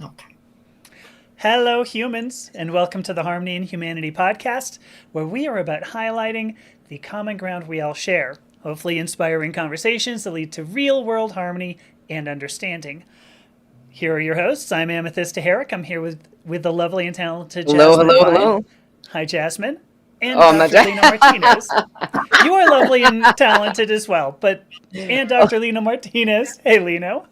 Okay. Hello, humans, and welcome to the Harmony and Humanity podcast, where we are about highlighting the common ground we all share, hopefully inspiring conversations that lead to real world harmony and understanding. Here are your hosts. I'm Amethyst Herrick. I'm here with the lovely and talented Hello, Jasmine hello, Klein. hello. Hi, Jasmine. And Oh, I'm not. Dr. Lena Martinez. You are lovely and talented as well, but and Dr. Lena Martinez. Hey, Leno.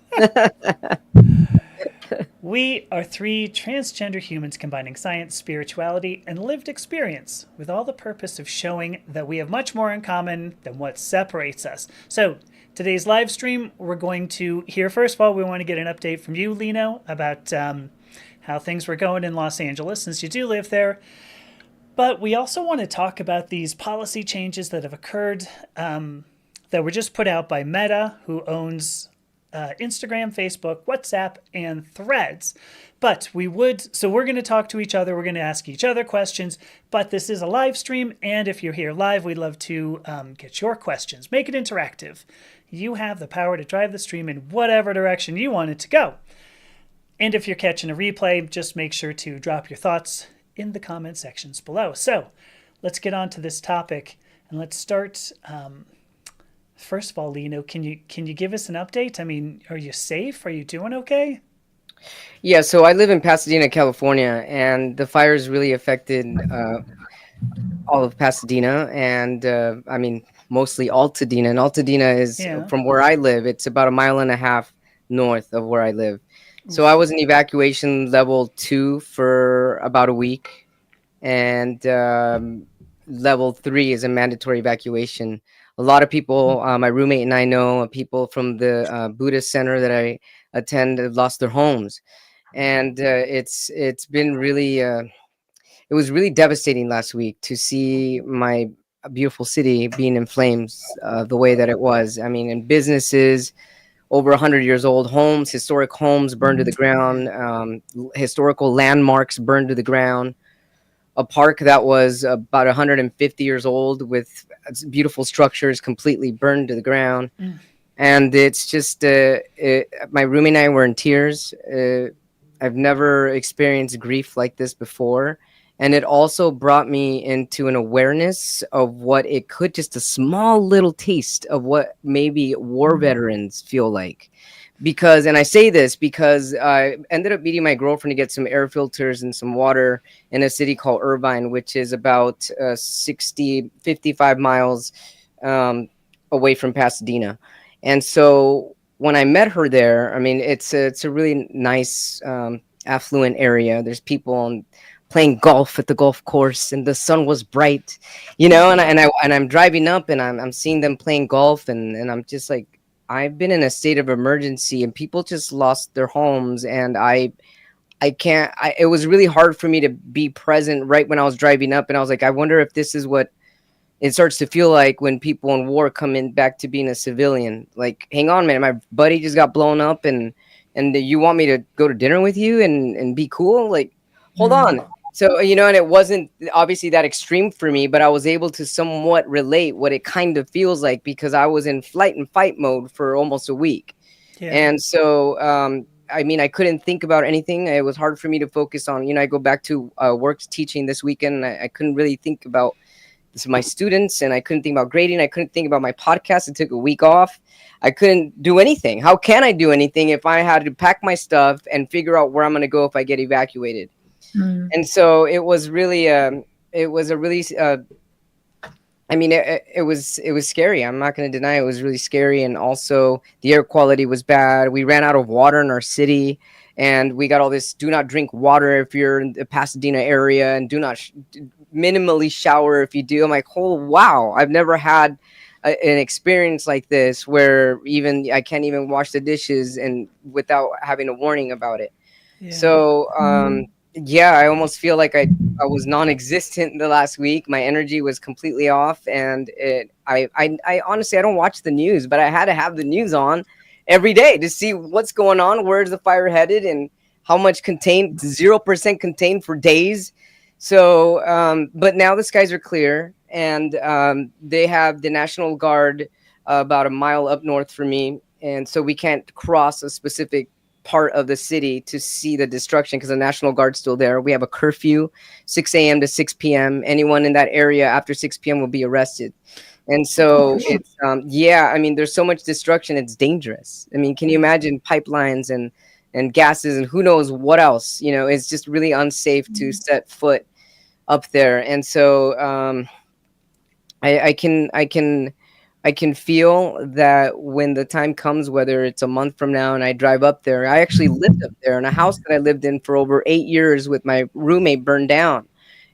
We are three transgender humans combining science, spirituality, and lived experience with all the purpose of showing that we have much more in common than what separates us. So, today's live stream, we're going to hear first of all, we want to get an update from you, Lino, about how things were going in Los Angeles since you do live there. But we also want to talk about these policy changes that have occurred that were just put out by Meta, who owns Instagram, Facebook, WhatsApp, and Threads. But we're going to talk to each other. We're going to ask each other questions. But this is a live stream. And if you're here live, we'd love to get your questions. Make it interactive. You have the power to drive the stream in whatever direction you want it to go. And if you're catching a replay, just make sure to drop your thoughts in the comment sections below. So let's get on to this topic. And let's start. First of all, Lino, can you give us an update? I mean, are you safe? Are you doing okay? Yeah, so I live in Pasadena, California, and the fires really affected all of Pasadena, and I mean, mostly Altadena. And Altadena is Yeah. from where I live. It's about a mile and a half north of where I live. So I Oof. was in evacuation level 2 for about a week, and level 3 is a mandatory evacuation. A lot of people, my roommate and I know people from the Buddhist center that I attend have lost their homes, and it's been really it was really devastating last week to see my beautiful city being in flames the way that it was. I mean, in businesses over 100 years old, homes, historic homes burned to the ground, historical landmarks burned to the ground, a park that was about 150 years old with beautiful structures completely burned to the ground. Mm. And it's just my roommate and I were in tears. I've never experienced grief like this before, and it also brought me into an awareness of what it could, just a small little taste of what maybe war veterans feel like. Because, and I say this because I ended up meeting my girlfriend to get some air filters and some water in a city called Irvine, which is about 55 miles away from Pasadena. And so when I met her there, I mean, it's a really nice, affluent area. There's people playing golf at the golf course, and the sun was bright, you know. And I'm driving up, and I'm seeing them playing golf, and I'm just like, I've been in a state of emergency, and people just lost their homes, and I can't. It was really hard for me to be present right when I was driving up, and I was like, I wonder if this is what it starts to feel like when people in war come in back to being a civilian. Like, hang on, man, my buddy just got blown up, and you want me to go to dinner with you and be cool? Like, hold on. So, you know, and it wasn't obviously that extreme for me, but I was able to somewhat relate what it kind of feels like because I was in flight and fight mode for almost a week. Yeah. And so, I mean, I couldn't think about anything. It was hard for me to focus on, you know, I go back to work teaching this weekend. I couldn't really think about my students, and I couldn't think about grading. I couldn't think about my podcast. I took a week off. I couldn't do anything. How can I do anything if I had to pack my stuff and figure out where I'm going to go if I get evacuated? Mm. And so it was really, it was a really, I mean, it was scary. I'm not going to deny it was really scary. And also the air quality was bad. We ran out of water in our city, and we got all this, do not drink water if you're in the Pasadena area, and do not minimally shower if you do. I'm like, oh, wow. I've never had an experience like this where even I can't even wash the dishes and without having a warning about it. Yeah. So, yeah, I almost feel like I was non-existent the last week. My energy was completely off, and I honestly, I don't watch the news, but I had to have the news on every day to see what's going on, where's the fire headed, and how much contained, 0% contained for days. So, but now the skies are clear, and they have the National Guard about a mile up north from me, and so we can't cross a specific part of the city to see the destruction because the National Guard's still there. We have a curfew, 6 a.m. to 6 p.m. Anyone in that area after 6 p.m. will be arrested. And so Gosh. it's yeah, I mean, there's so much destruction, it's dangerous. I mean, can you imagine pipelines and gases and who knows what else? You know, it's just really unsafe to set foot up there. And so I can feel that when the time comes, whether it's a month from now and I drive up there. I actually lived up there in a house that I lived in for over 8 years with my roommate burned down.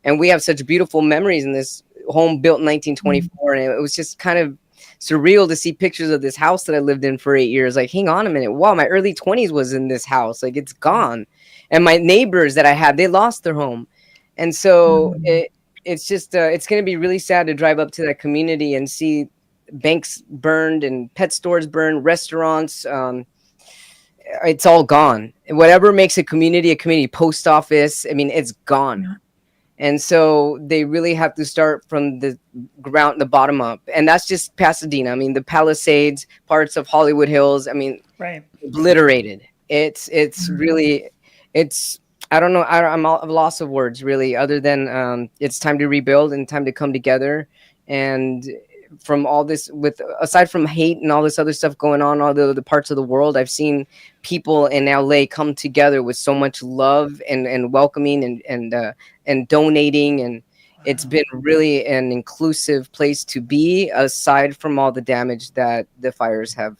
And we have such beautiful memories in this home built in 1924. And it was just kind of surreal to see pictures of this house that I lived in for 8 years. Like, hang on a minute. Wow, my early 20s was in this house. Like, it's gone. And my neighbors that I had, they lost their home. And so it's just, it's going to be really sad to drive up to that community and see banks burned and pet stores burned, restaurants. It's all gone. Whatever makes a community, post office, I mean, it's gone. And so they really have to start from the ground, the bottom up. And that's just Pasadena. I mean, the Palisades, parts of Hollywood Hills, I mean, Right. obliterated. It's really, it's, I don't know. I'm at a loss of words, really, other than it's time to rebuild and time to come together. And from all this, with aside from hate and all this other stuff going on, all the parts of the world, I've seen people in LA come together with so much love and welcoming and donating, and it's Wow. been really an inclusive place to be, aside from all the damage that the fires have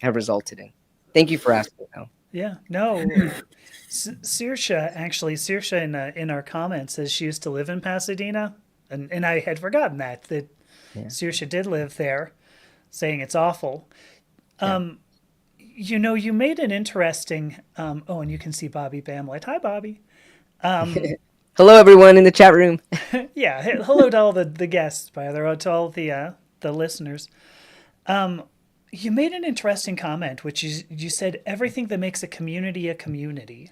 resulted in. Thank you for asking, though. Yeah. No. Saoirse, actually, Saoirse in our comments says she used to live in Pasadena, and I had forgotten that Yeah. Saoirse did live there, saying it's awful. Yeah. You know, you made an interesting. Oh, and you can see Bobby Bamlight. Hi, Bobby. Hello, everyone in the chat room. Yeah. Hello to all the guests, by the way, to all the listeners. You made an interesting comment, which is you said everything that makes a community a community.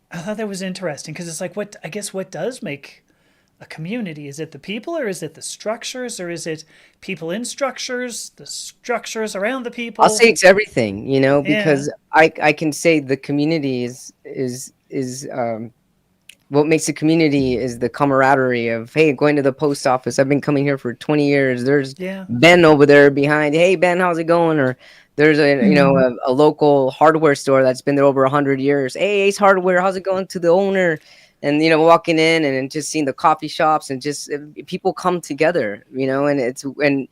I thought that was interesting because it's like, what I guess what does make a community? Is it the people, or is it the structures, or is it people in structures, the structures around the I'll people? say it's everything, Yeah. because I can say the community is what makes a community is the camaraderie of, hey, going to the post office. I've been coming here for 20 years. There's Yeah. Ben over there behind. Hey, Ben, how's it going? Or there's a local hardware store that's been there over 100 years. Hey, Ace Hardware, how's it going? To the owner, and walking in and just seeing the coffee shops and just people come together, and it's and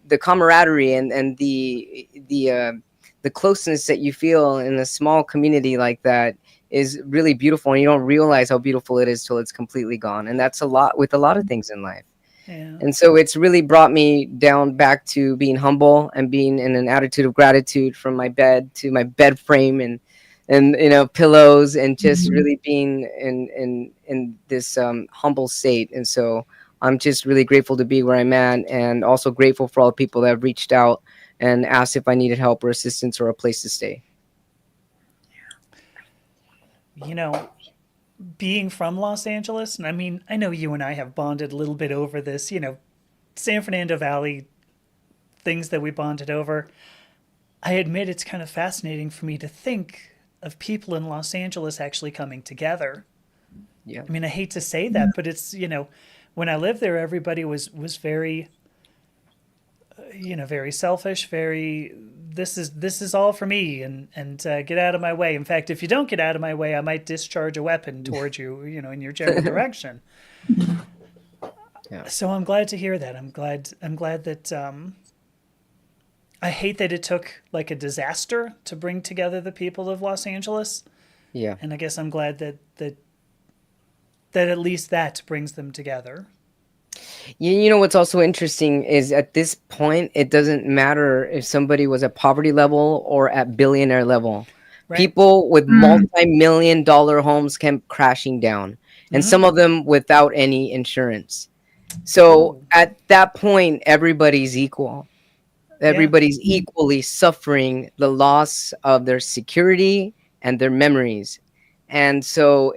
the camaraderie and the closeness that you feel in a small community like that is really beautiful, and you don't realize how beautiful it is till it's completely gone. And that's a lot with a lot of things in life. Yeah. And so it's really brought me down back to being humble and being in an attitude of gratitude, from my bed to my bed frame and pillows, and just really being in this humble state. And so I'm just really grateful to be where I'm at, and also grateful for all the people that have reached out and asked if I needed help or assistance or a place to stay. You know, being from Los Angeles, and I mean, I know you and I have bonded a little bit over this, San Fernando Valley things that we bonded over. I admit it's kind of fascinating for me to think of people in Los Angeles actually coming together. Yeah. I mean, I hate to say that, but it's, when I lived there, everybody was very, very selfish, very, this is all for me, and get out of my way. In fact, if you don't get out of my way, I might discharge a weapon towards you, in your general direction. Yeah. So I'm glad to hear that. I'm glad that I hate that it took like a disaster to bring together the people of Los Angeles. Yeah. And I guess I'm glad that at least that brings them together. You know what's also interesting is, at this point, it doesn't matter if somebody was at poverty level or at billionaire level. Right. People with multi-million-dollar homes came crashing down, and some of them without any insurance. So Ooh. at that point, everybody's equal. Everybody's equally suffering the loss of their security and their memories. And so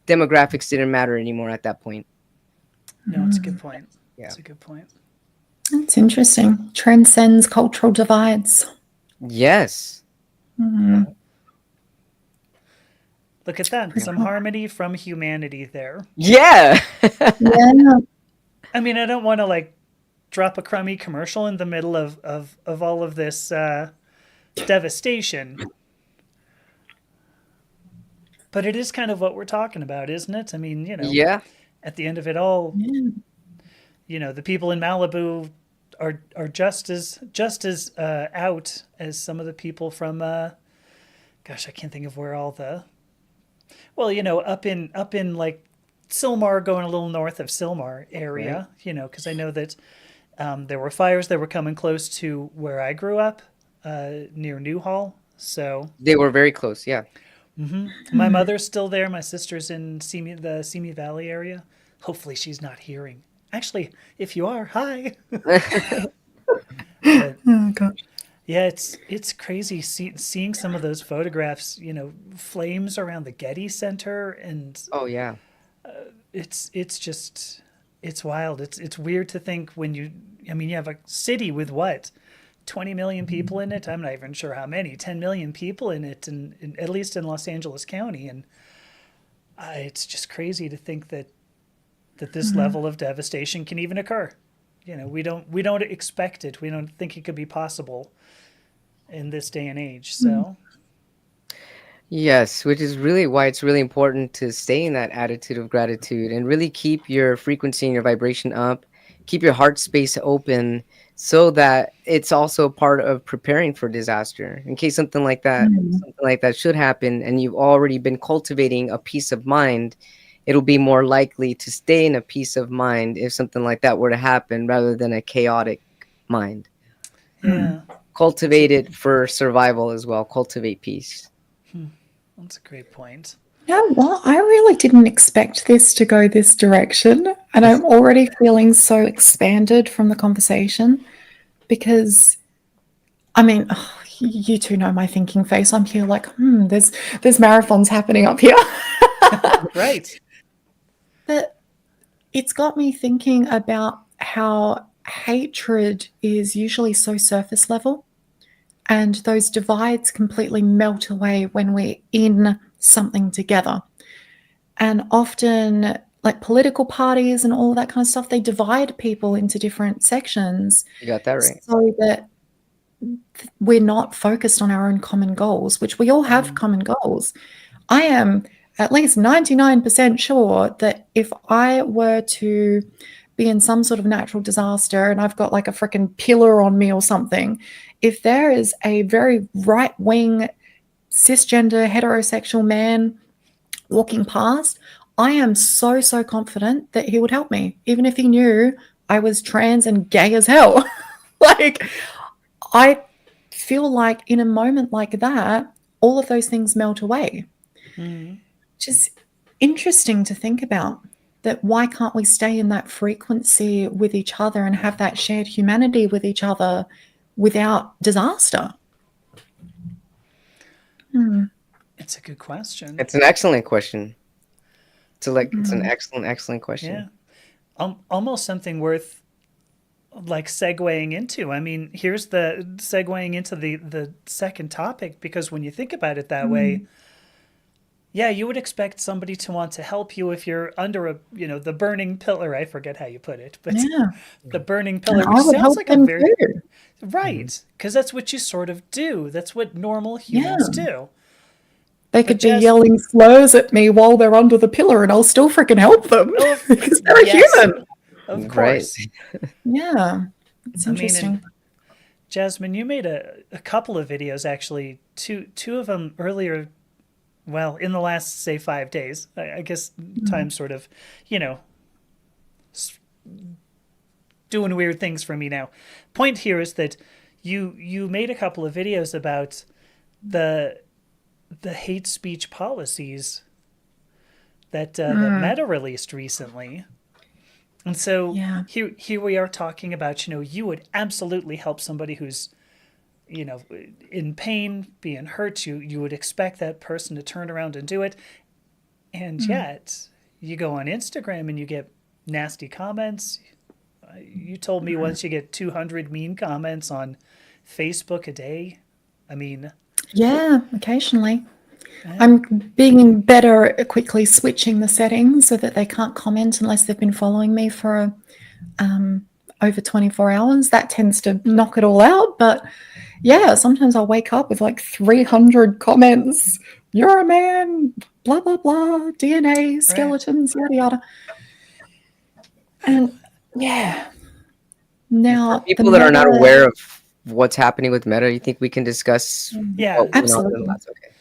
demographics didn't matter anymore at that point. No, it's a good point. Yeah. It's a good point. That's interesting. Transcends cultural divides. Yes. Mm, Look at it's that. pretty Some cool. harmony from humanity there. Yeah. Yeah. I mean, I don't want to like drop a crummy commercial in the middle of all of this devastation, but it is kind of what we're talking about, isn't it? I mean, Yeah. at the end of it all, Yeah. the people in Malibu are just as out as some of the people from gosh, I can't think of where all the well, up in like Silmar, going a little north of Silmar Right. area, because I know that there were fires that were coming close to where I grew up, near Newhall. So They were very close. Yeah. my Mm. mother's still there. My sister's in the Simi Valley area. Hopefully, she's not hearing. Actually, if you are, hi. But Oh gosh. yeah, it's crazy seeing some of those photographs. Flames around the Getty Center, and Oh yeah. it's just it's wild. It's weird to think when I mean, you have a city with what, 20 million people in it. I'm not even sure how many. 10 million people in it, and at least in Los Angeles County, and it's just crazy to think that this Mm. level of devastation can even occur. We don't expect it. We don't think it could be possible in this day and age. Mm. So Yes, which is really why it's really important to stay in that attitude of gratitude and really keep your frequency and your vibration up, keep your heart space open so that it's also part of preparing for disaster. In case Mm. something like that should happen and you've already been cultivating a peace of mind, it'll be more likely to stay in a peace of mind if something like that were to happen rather than a chaotic mind. Mm. yeah, that's a Cultivate it for survival as well. Cultivate peace. that's a great point. You know what? I really didn't expect this to go this direction, and I'm already feeling so expanded from the conversation because I mean, you two know my thinking face. I'm here like, there's marathons happening up here. Right. But it's got me thinking about how hatred is usually so surface level, and those divides completely melt away when we're in something together. And often, like political parties and all that kind of stuff, they divide people into different sections You got that right. so that we're not focused on our own common goals, which we all have common goals. I am at least 99% sure that if I were to be in some sort of natural disaster and I've got like a freaking pillar on me or something, if there is a very right wing cisgender heterosexual man walking past, I am so, so confident that he would help me, even if he knew I was trans and gay as hell. Like, I feel like in a moment like that, all of those things melt away, Mm. which is interesting to think about. That why can't we stay in that frequency with each other and have that shared humanity with each other without disaster? Hmm. It's a good question. It's an excellent question. It's an Hmm. excellent, excellent question. Yeah. Almost something worth like segueing into. I mean, here's the segueing into the second topic, because when you think about it that way, Hmm. yeah, you would expect somebody to want to help you if you're under the burning pillar. I forget how you put it, but Yeah. the burning And pillar, which I would sounds help like a them very too. Mhm. right, because that's what you sort of do. That's what normal humans Yeah. do. They But could be Jazz, yelling slurs at me while they're under the pillar and I'll still freaking help them oh, because they're a yes, human. of Right. course. Yeah. It's I mean, and interesting. Jasmine, you made a couple of videos, actually, two of them earlier. Well, in the last, say, 5 days. I guess Mm. time sort of, you know, doing weird things for me now. Point here is that you made a couple of videos about the the hate speech policies that Mm. Meta released recently. And so Yeah. here we are talking about, you would absolutely help somebody who's, in pain, being hurt. You would expect that person to turn around and do it. And Mm. yet you go on Instagram and you get nasty comments. You told me Mm. once you get 200 mean comments on Facebook a day. I mean, Yeah, occasionally. eh, I'm being better at quickly switching the settings so that they can't comment unless they've been following me for over 24 hours. That tends to knock it all out. But yeah, sometimes I'll wake up with like 300 comments. You're a man, blah, blah, blah, DNA, right. skeletons, yada, yada. And yeah, And for now the people that are not meta, aware of what's happening with Meta, you think we can discuss what Yeah. went on in the absolutely. last? Okay.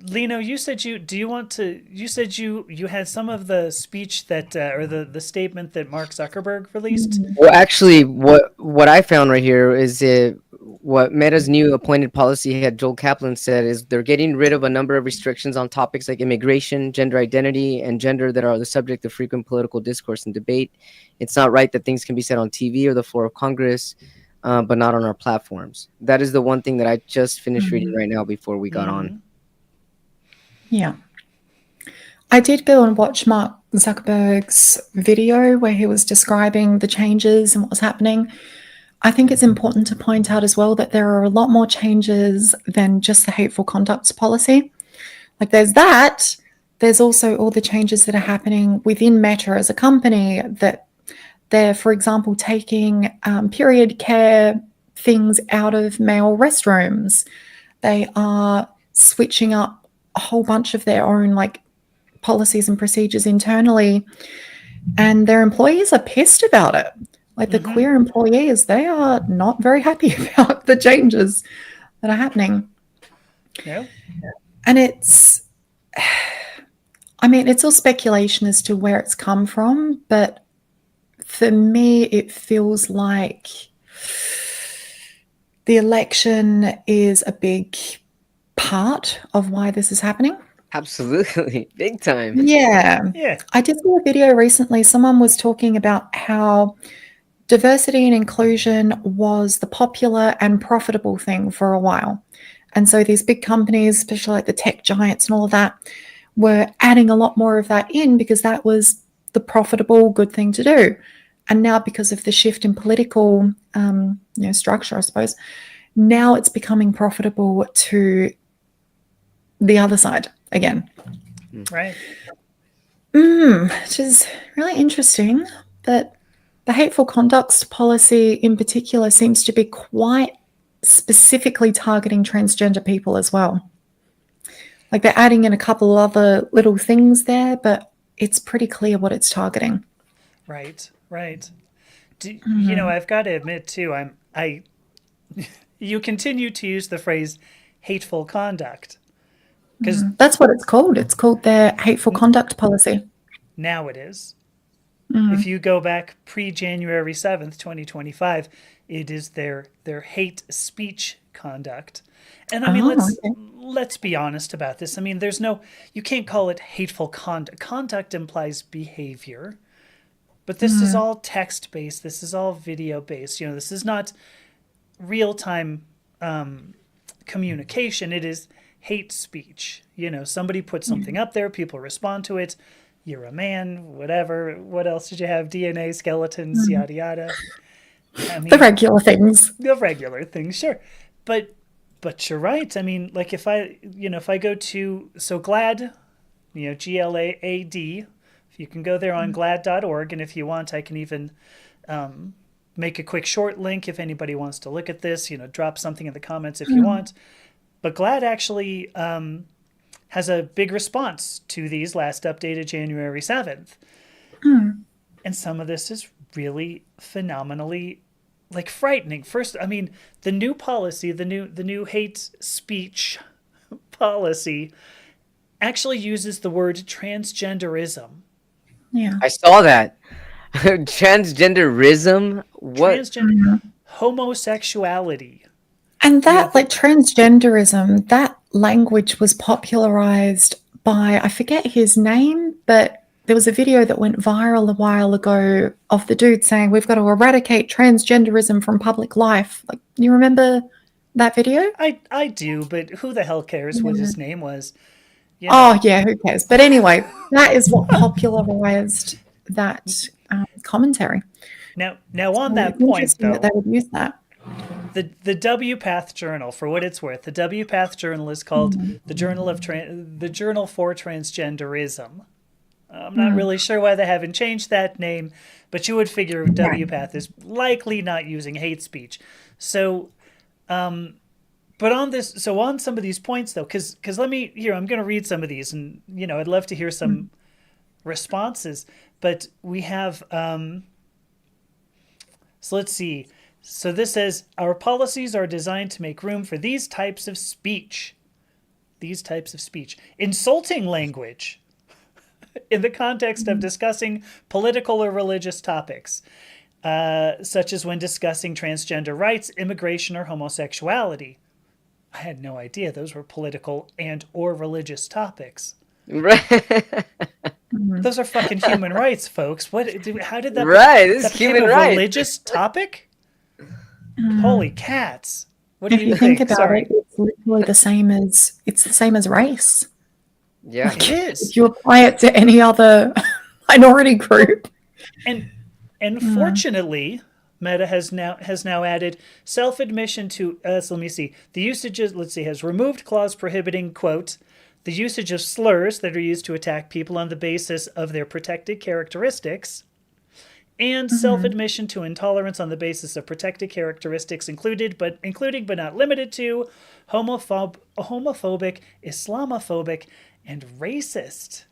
Lino, you said do you want to, you said you had some of the speech that, or the statement that Mark Zuckerberg released. Mm, Well, actually, what I found right here is what Meta's new appointed policy head Joel Kaplan said is they're getting rid of a number of restrictions on topics like immigration, gender identity, and gender that are the subject of frequent political discourse and debate. It's not right that things can be said on TV or the floor of Congress, but not on our platforms. That is the one thing that I just finished reading mm, right now before we got on. yeah. I did go and watch Mark Zuckerberg's video where he was describing the changes and what was happening. I think it's important to point out as well that there are a lot more changes than just the hateful conduct policy. Like there's that, there's also all the changes that are happening within Meta as a company that they're, for example, taking period care things out of male restrooms. They are switching up a whole bunch of their own like policies and procedures internally, and their employees are pissed about it. Like the Mm-hmm. queer employees, they are not very happy about the changes that are happening. Yeah. And it's, I mean, it's all speculation as to where it's come from, but for me, it feels like the election is a big part of why this is happening. Absolutely, big time. Yeah. Yeah. I did see a video recently. Someone was talking about how diversity and inclusion was the popular and profitable thing for a while. And so these big companies, especially like the tech giants and all of that, were adding a lot more of that in because that was the profitable, good thing to do. And now, because of the shift in political structure, I suppose, now it's becoming profitable to the other side again. Right. Which is really interesting. But the hateful conduct policy in particular seems to be quite specifically targeting transgender people as well. Like they're adding in a couple other little things there, but it's pretty clear what it's targeting. Right. Right. You know, I've got to admit too, you continue to use the phrase hateful conduct because That's what it's called. It's called their hateful conduct policy. now it is. If you go back pre-January 7th, 2025, it is their hate speech conduct. And I mean, Oh, okay. let's be honest about this. I mean, you can't call it hateful conduct. Conduct implies behavior. But this is all text-based. This is all video-based. You know, this is not real-time communication. It is hate speech. You know, somebody puts something up there, people respond to it. You're a man, whatever. What else did you have? DNA, skeletons, yada yada. I mean, The regular things. the regular things, sure. But you're right. I mean, like if I go to GLAAD, GLAAD, you can go there on glad.org, and if you want, I can even make a quick short link if anybody wants to look at this. Drop something in the comments if you want. But GLAAD actually has a big response to these last updated January 7th. And some of this is really phenomenally frightening. First, I mean, the new policy, the new hate speech policy actually uses the word transgenderism. Yeah. I saw that. Transgenderism? What? Transgender homosexuality. And that, like transgenderism, that language was popularized by, I forget his name, but there was a video that went viral a while ago of the dude saying, we've got to eradicate transgenderism from public life. Like, you remember that video? I do, but who the hell cares what his name was? Oh, yeah, who cares? But anyway, that is what popularized that commentary. Now on So that it's point, interesting that though, they would use that. the WPath Journal, for what it's worth, the WPath Journal is called the Journal for Transgenderism. I'm not really sure why they haven't changed that name, but you would figure WPath is likely not using hate speech. So, but on some of these points though, because I'm going to read some of these, and I'd love to hear some responses. But we have, so let's see. So this says, our policies are designed to make room for these types of speech. These types of speech. Insulting language in the context of discussing political or religious topics, such as when discussing transgender rights, immigration, or homosexuality. I had no idea those were political and or religious topics. Right. Those are fucking human rights, folks. How did that? Right, this that is human a rights. religious topic? Holy cats! What do If you think about it, it's literally the same as race. Yeah, it is. If you apply it to any other minority group, and fortunately, Meta has now added self-admission to. So let me see. The usage has removed clause prohibiting, quote, the usage of slurs that are used to attack people on the basis of their protected characteristics, and self-admission to intolerance on the basis of protected characteristics, including but not limited to homophobic, Islamophobic, and racist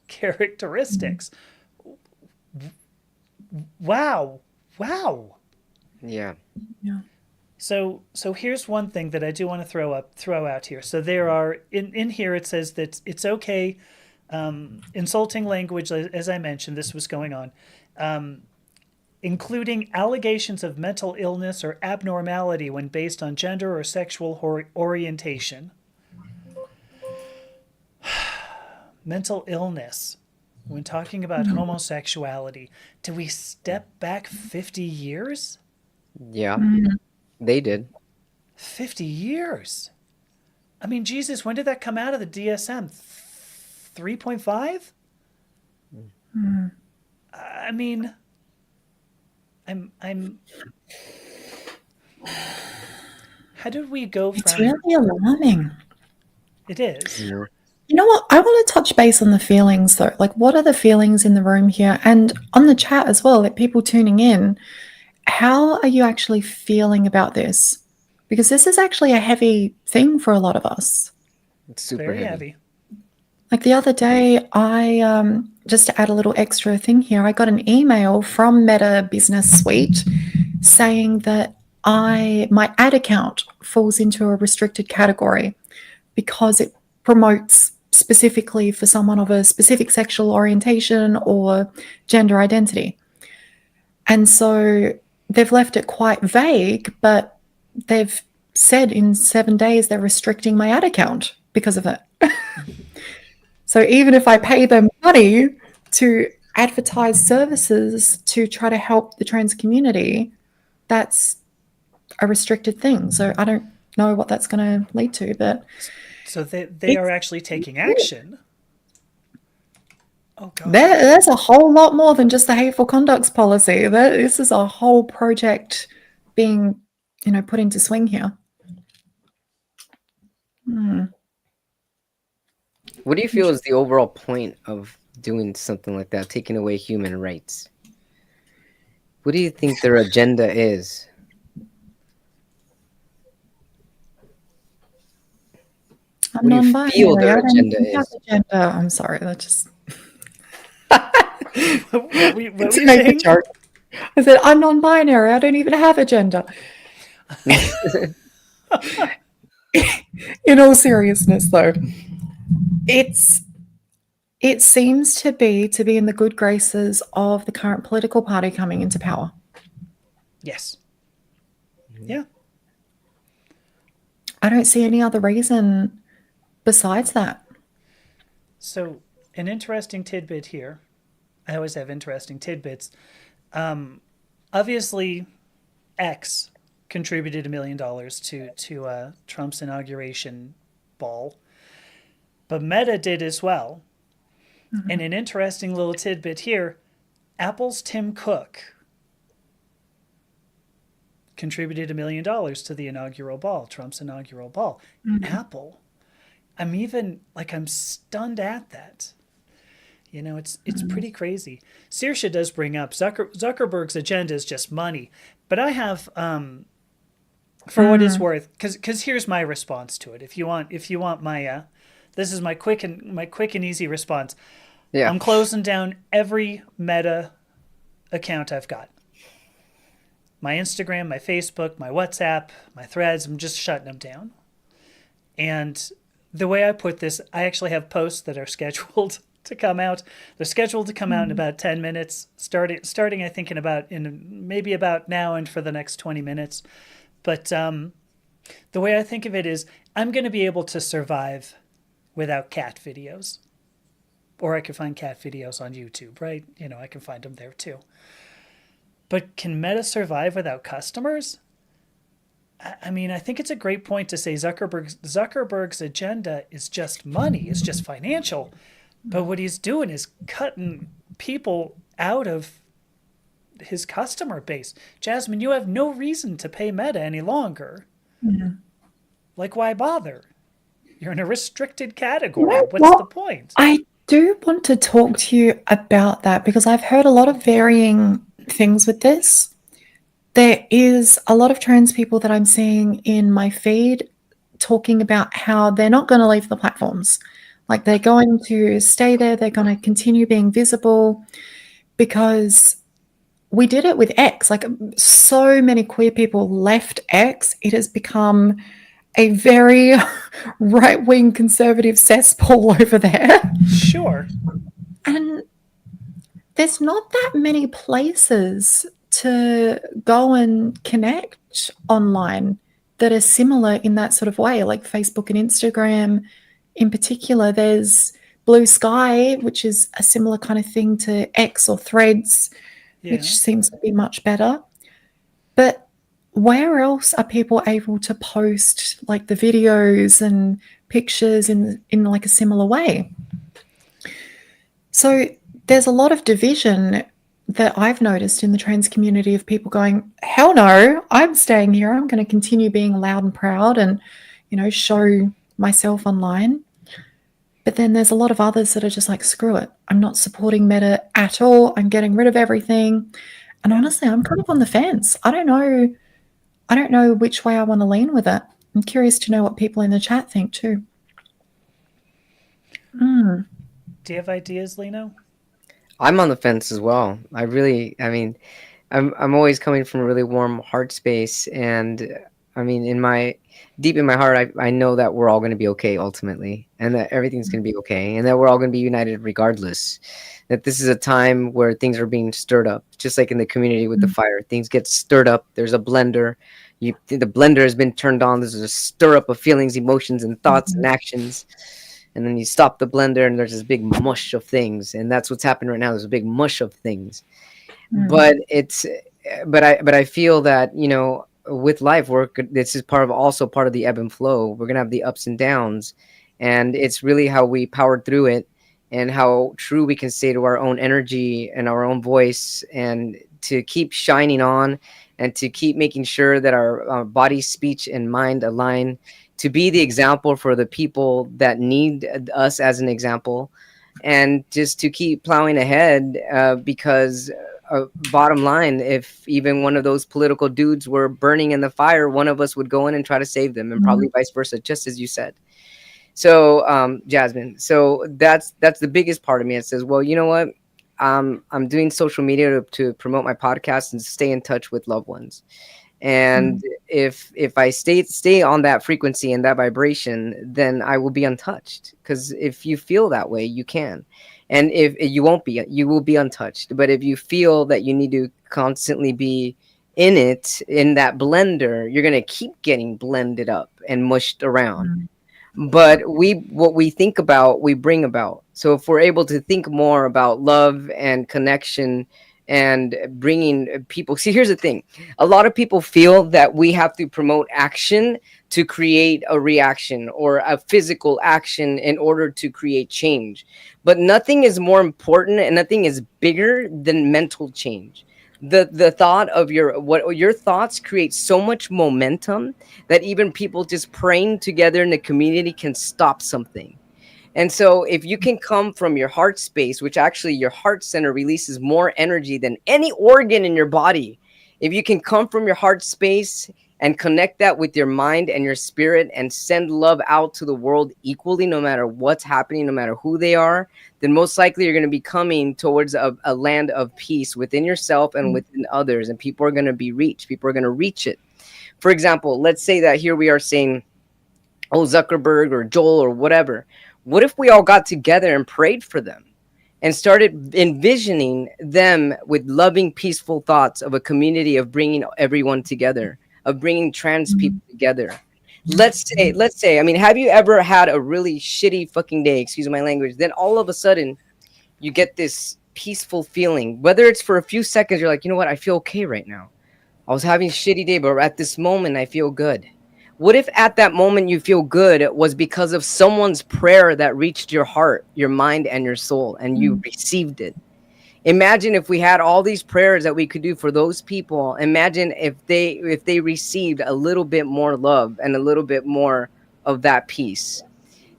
characteristics. Wow. yeah. So here's one thing that I do want to throw out here. So there are in here it says that it's okay, insulting language, as I mentioned, this was going on, including allegations of mental illness or abnormality when based on gender or sexual orientation. Mental illness when talking about homosexuality. Do we step back 50 years? Yeah. They did. 50 years. I mean, Jesus, when did that come out of the DSM? 3.5? I mean, I'm how did we go from... It's really alarming. It is. Yeah. You know what? I want to touch base on the feelings though. Like, what are the feelings in the room here and on the chat as well, like people tuning in? How are you actually feeling about this? Because this is actually a heavy thing for a lot of us. It's super Very heavy. Like the other day, I just to add a little extra thing here, I got an email from Meta Business Suite saying that my ad account falls into a restricted category because it promotes specifically for someone of a specific sexual orientation or gender identity. And so they've left it quite vague, but they've said in 7 days they're restricting my ad account because of it. So even if I pay them money to advertise services to try to help the trans community, that's a restricted thing. So I don't know what that's going to lead to, but... So they are actually taking action. Oh God. There's a whole lot more than just the hateful conducts policy. This is a whole project being, put into swing here. What do you feel is the overall point of doing something like that, taking away human rights? What do you think their agenda is? I'm What do you feel their agenda is? I'm sorry, that just... What were you to make saying? a joke. I said, I'm non-binary. I don't even have a gender. In all seriousness, though, it seems to be in the good graces of the current political party coming into power. Yes. Yeah. I don't see any other reason besides that. So, an interesting tidbit here. I always have interesting tidbits. Obviously, X contributed $1 million to Trump's inauguration ball, but Meta did as well. And an interesting little tidbit here: Apple's Tim Cook contributed $1 million to the inaugural ball, Trump's inaugural ball. Apple. I'm stunned at that. It's pretty crazy. Saoirse does bring up Zuckerberg's agenda is just money, but I have, for what it's worth, because here's my response to it. If you want my, this is my quick and easy response. Yeah. I'm closing down every Meta account I've got. My Instagram, my Facebook, my WhatsApp, my Threads. I'm just shutting them down. And the way I put this, I actually have posts that are scheduled to come out. They're scheduled to come out in about 10 minutes, starting I think in maybe about now and for the next 20 minutes. But the way I think of it is I'm going to be able to survive without cat videos. Or I could find cat videos on YouTube, right? I can find them there too. But can Meta survive without customers? I think it's a great point to say Zuckerberg's agenda is just money, it's just financial. But what he's doing is cutting people out of his customer base. Jasmine, you have no reason to pay Meta any longer. Yeah. Why bother? You're in a restricted category. What's the point? I do want to talk to you about that because I've heard a lot of varying things with this. There is a lot of trans people that I'm seeing in my feed talking about how they're not going to leave the platforms. They're going to stay there. They're going to continue being visible because we did it with X. So many queer people left X. It has become a very right-wing conservative cesspool over there. Sure. And there's not that many places to go and connect online that are similar in that sort of way, like Facebook and Instagram. In particular, there's Blue Sky, which is a similar kind of thing to X or Threads, which seems to be much better. But where else are people able to post the videos and pictures in a similar way? So there's a lot of division that I've noticed in the trans community of people going, hell no, I'm staying here. I'm going to continue being loud and proud and, show myself online. But then there's a lot of others that are just screw it. I'm not supporting Meta at all. I'm getting rid of everything. And honestly, I'm kind of on the fence. I don't know which way I want to lean with it. I'm curious to know what people in the chat think too. Do you have ideas, Lino? I'm on the fence as well. I'm always coming from a really warm heart space, and deep in my heart, I know that we're all going to be okay ultimately, and that everything's going to be okay, and that we're all going to be united regardless. That this is a time where things are being stirred up, just like in the community with the fire. Things get stirred up. There's a blender. The blender has been turned on. There's a stir up of feelings, emotions, and thoughts and actions. And then you stop the blender, and there's this big mush of things, and that's what's happening right now. There's a big mush of things, but I feel that with life, this is also part of the ebb and flow. We're gonna have the ups and downs, and it's really how we powered through it, and how true we can stay to our own energy and our own voice, and to keep shining on, and to keep making sure that our body, speech, and mind align. To be the example for the people that need us as an example, and just to keep plowing ahead, because bottom line, if even one of those political dudes were burning in the fire, one of us would go in and try to save them, and probably vice versa, just as you said. So Jasmine, so that's the biggest part of me. It says, well, you know what, I'm doing social media to promote my podcast and stay in touch with loved ones. And if I stay on that frequency and that vibration, then I will be untouched. Because if you feel that way, you can. And if you won't be, you will be untouched. But if you feel that you need to constantly be in that blender, you're going to keep getting blended up and mushed around. But what we think about, we bring about. So if we're able to think more about love and connection and bringing people, see, here's the thing. A lot of people feel that we have to promote action to create a reaction, or a physical action in order to create change. But nothing is more important and nothing is bigger than mental change. The thought of your thoughts create so much momentum that even people just praying together in the community can stop something. And so, if you can come from your heart space, which actually your heart center releases more energy than any organ in your body, if you can come from your heart space and connect that with your mind and your spirit and send love out to the world equally, no matter what's happening, no matter who they are, then most likely you're going to be coming towards a land of peace within yourself and within others. And people are going to be reached. People are going to reach it. For example, let's say that here we are saying, oh, Zuckerberg or Joel or whatever. What if we all got together and prayed for them and started envisioning them with loving, peaceful thoughts of a community of bringing everyone together, of bringing trans people together? Let's say, I mean, have you ever had a really shitty fucking day, excuse my language, then all of a sudden you get this peaceful feeling, whether it's for a few seconds, you're like, you know what, I feel okay right now. I was having a shitty day, but at this moment I feel good. What if at that moment you feel good was because of someone's prayer that reached your heart, your mind, and your soul, and you received it? Imagine if we had all these prayers that we could do for those people. Imagine if they received a little bit more love and a little bit more of that peace.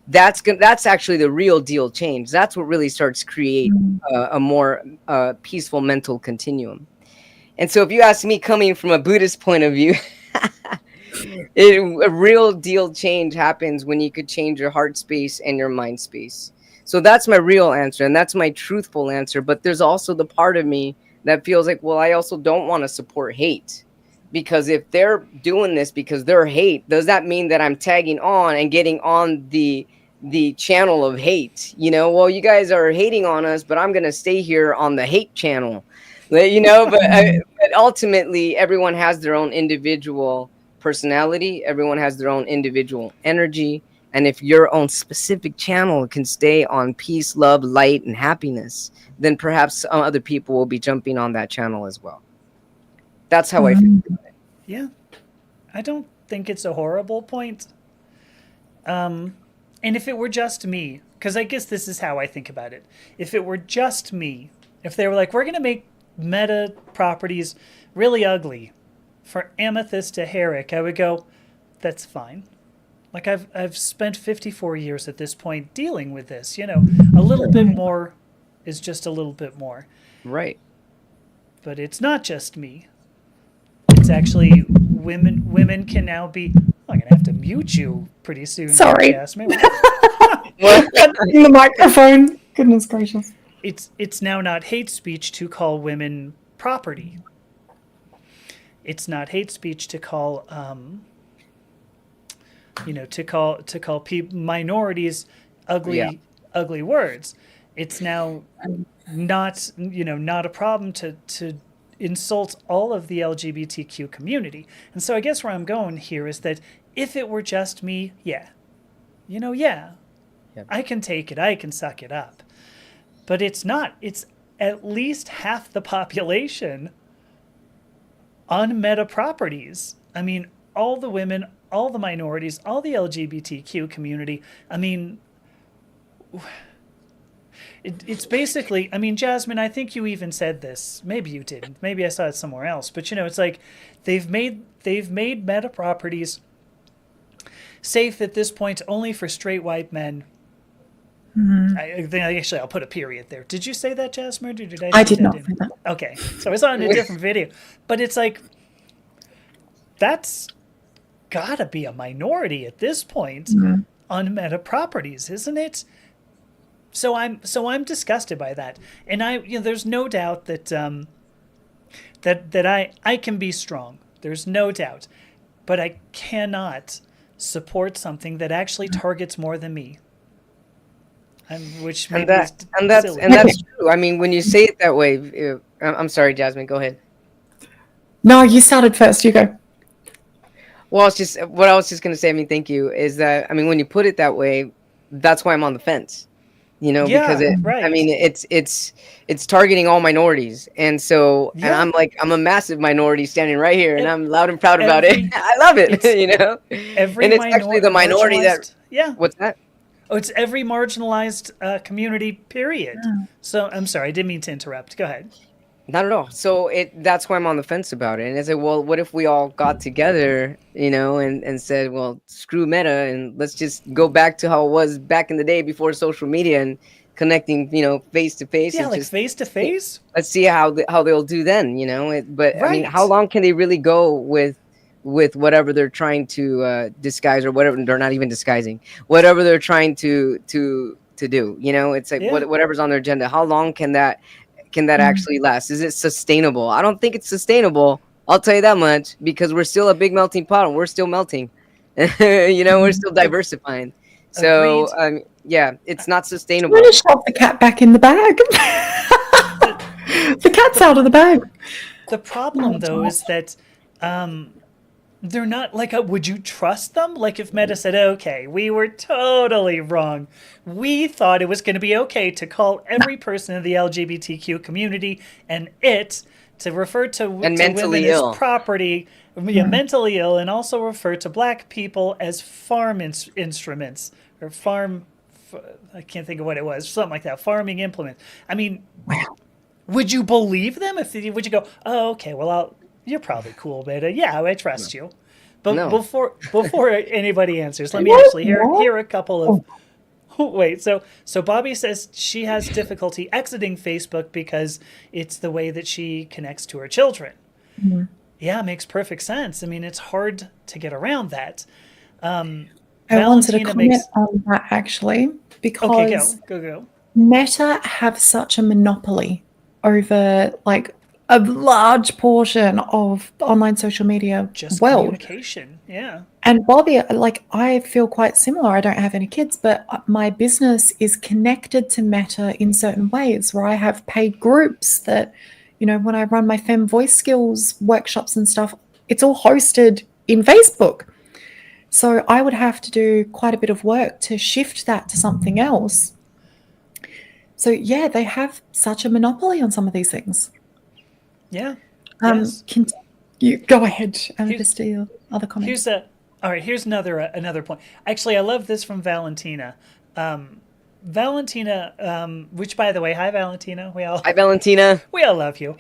That's actually the real deal change. That's what really starts create a more peaceful mental continuum. And so, if you ask me, coming from a Buddhist point of view, a real deal change happens when you could change your heart space and your mind space. So that's my real answer, and that's my truthful answer. But there's also the part of me that feels like, well, I also don't want to support hate, because if they're doing this because they're hate, does that mean that I'm tagging on and getting on the channel of hate? Well, you guys are hating on us, but I'm gonna stay here on the hate channel. But ultimately, everyone has their own individual personality. Everyone has their own individual energy. And if your own specific channel can stay on peace, love, light, and happiness, then perhaps some other people will be jumping on that channel as well. That's how I feel. Yeah. I don't think it's a horrible point. And if it were just me, because I guess this is how I think about it. If it were just me, if they were like, we're going to make meta properties really ugly for Amethyst to Herrick, I would go, that's fine. Like, I've spent 54 years at this point dealing with this. A little bit more is just a little bit more. Right. But it's not just me. It's actually women. Women can now be. I'm gonna have to mute you pretty soon. Sorry. Jasmine. What? In the microphone. Goodness gracious. It's now not hate speech to call women property. It's not hate speech to call to call minorities ugly ugly words. It's now not not a problem to insult all of the LGBTQ community. And so I guess where I'm going here is that if it were just me, yeah. I can take it. I can suck it up. But it's not. It's at least half the population on meta properties. I mean, all the women, all the minorities, all the LGBTQ community. I mean, it's basically, I mean, Jasmine, I think you even said this. Maybe you didn't. Maybe I saw it somewhere else. But, it's like they've made meta properties safe at this point only for straight white men. Mm-hmm. I think actually I'll put a period there. Did you say that, Jasmine? Or did I did not say that. Okay. So I saw it in a different video. But it's like, that's gotta be a minority at this point on meta properties, isn't it? So I'm disgusted by that, and there's no doubt that that I can be strong. There's no doubt, but I cannot support something that actually targets more than me. Which maybe that's true. I mean, when you say it that way, I'm sorry, Jasmine. Go ahead. No, you started first. You go. Well, it's just what I was just gonna say. I mean, thank you. Is that, I mean, when you put it that way, that's why I'm on the fence. Because I mean, it's targeting all minorities, and so and I'm a massive minority standing right here, and I'm loud and proud about it. I love it. Every and it's actually the minority that. What's that? Oh, it's every marginalized community. Period. So I'm sorry, I didn't mean to interrupt. Go ahead. Not at all. So that's why I'm on the fence about it. And I said, well, what if we all got together, and said, well, screw Meta, and let's just go back to how it was back in the day before social media and connecting, face to face, Yeah, and like just face to face. let's see how they'll do then. But I mean, how Right. long can they really go with whatever they're trying to disguise, or whatever they're not even disguising, whatever they're trying to do. It's like Yeah. whatever's on their agenda. How long can that Mm. actually last? Is it sustainable? I don't think it's sustainable. I'll tell you that much, because we're still a big melting pot and we're still melting. We're Mm. still diversifying. So, Agreed. yeah, it's not I'm going sustainable. to shove the cat back in the bag. The The cat's the out of the bag. the No, problem it's though not. is that they're not like would you trust them? Like if Meta said, "Okay, we were totally wrong. We thought it was going to be okay to call every person in the LGBTQ community and it to refer And to women mentally as ill. property, yeah, Mm. mentally ill, and also refer to black people as farm instruments or farm. I can't think of what it was. Something like that. Farming implements. I mean, Wow. would you believe them? Would you go, oh, okay, well, you're probably cool, Beta. Yeah, I No. trust you. But No. before anybody answers, let me What? actually What? hear a couple of. Oh. Wait, so Bobby says she has difficulty exiting Facebook because it's the way that she connects to her children. Mm. Yeah, makes perfect sense. I mean, it's hard to get around that. I wanted to Valentina comment makes. on that actually Okay, because go. Meta have such a monopoly over like a large portion of the online social media Just world. communication. Yeah. And Bobby, like I feel quite similar. I don't have any kids, but my business is connected to Meta in certain ways where I have paid groups that, when I run my fem voice skills workshops and stuff, it's all hosted in Facebook. So I would have to do quite a bit of work to shift that to something else. So yeah, they have such a monopoly on some of these things. Yeah. Yes. Can you go ahead, Here's Amethyst, to your other here's comments? a all right. Here's another point. Actually, I love this from Valentina. Valentina, which by the way, hi Valentina. Hi, Valentina. We all love you.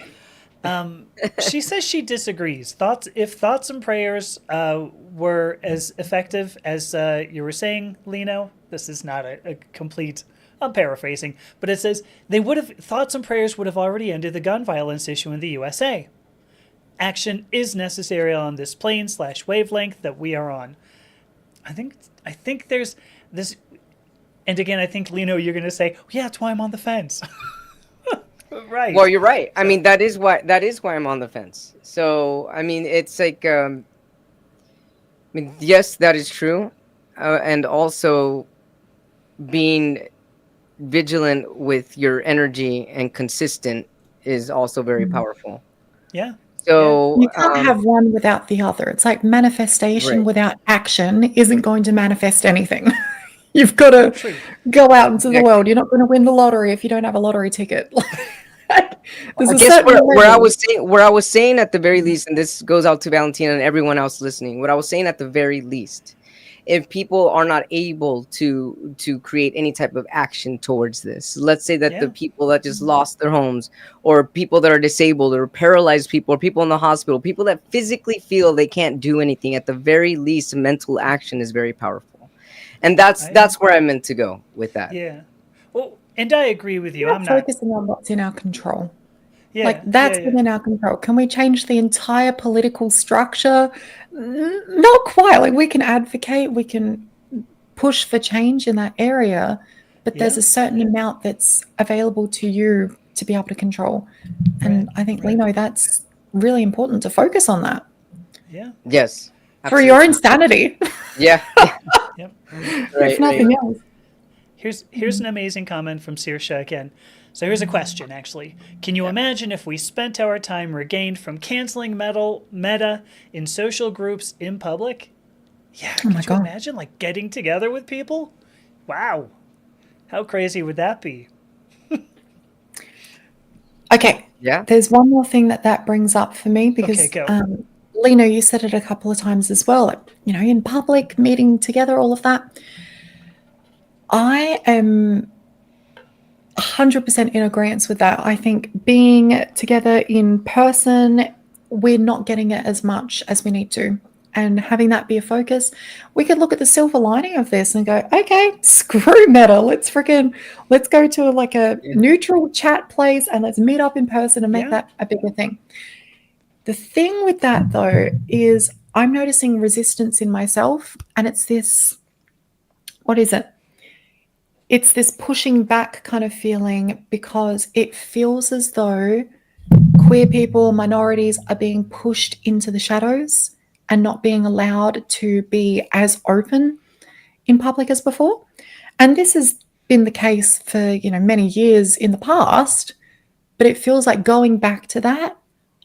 She says she disagrees. Thoughts and prayers were as effective as you were saying, Lino. This is not a complete. I'm paraphrasing, but it says they would have thoughts and prayers would have already ended the gun violence issue in the USA. Action is necessary on this plane/wavelength that we are on. I think there's this, and again, I think Lino, you're going to say, yeah, that's why I'm on the fence. Well, Right. you're right. I So mean, that is why I'm on the fence. So, I mean, it's like, I mean, yes, that is true, and also being vigilant with your energy and consistent is also very Mm. powerful. yeah, yeah, So, You can't have one without the other. It's like manifestation right. without action isn't going to manifest anything. You've got to true. go out into the Exactly. world. You're not going to win the lottery if you don't have a lottery ticket. There's I a guess certain where I level. was saying at the very least, and this goes out to Valentina and everyone else listening. What I was saying at the very least, if people are not able to create any type of action towards this, let's say that the Yeah, people that just lost their homes, or people that are disabled or paralyzed people, or people in the hospital, people that physically feel they can't do anything, at the very least, mental action is very powerful. And that's I that's where I meant to go with that. yeah. Well, and I agree with you. We're I'm not. focusing on what's in our control. Like Yeah, yeah, that's yeah. within our control. Can we change the entire political structure? Not quite. Like we can advocate, we can push for change in that area, but there's Yeah, a certain amount that's available to you to be able to control. right, And I think, right. Lino, that's really important to focus on that Yeah, Yes, for your own absolutely. sanity, Yeah. yep. if Right, right. nothing else. Here's an amazing comment from Sirsha again. So here's a question actually. Can you Yeah. imagine if we spent our time regained from canceling meta in social groups in public? Yeah, Oh my could you God. imagine like getting together with people? Wow. How crazy would that be? Okay. Yeah. There's one more thing that brings up for me Okay, because, go. Lino, you said it a couple of times as well, like, in public, meeting together, all of that. I am 100% in agreement with that. I think being together in person, we're not getting it as much as we need to. And having that be a focus, we could look at the silver lining of this and go, okay, screw Meta. Let's go to like a Yeah. neutral chat place and let's meet up in person and make Yeah. that a bigger thing. The thing with that though is I'm noticing resistance in myself, and it's this, what is it? It's this pushing back kind of feeling because it feels as though queer people, minorities are being pushed into the shadows and not being allowed to be as open in public as before. And this has been the case for, many years in the past, but it feels like going back to that,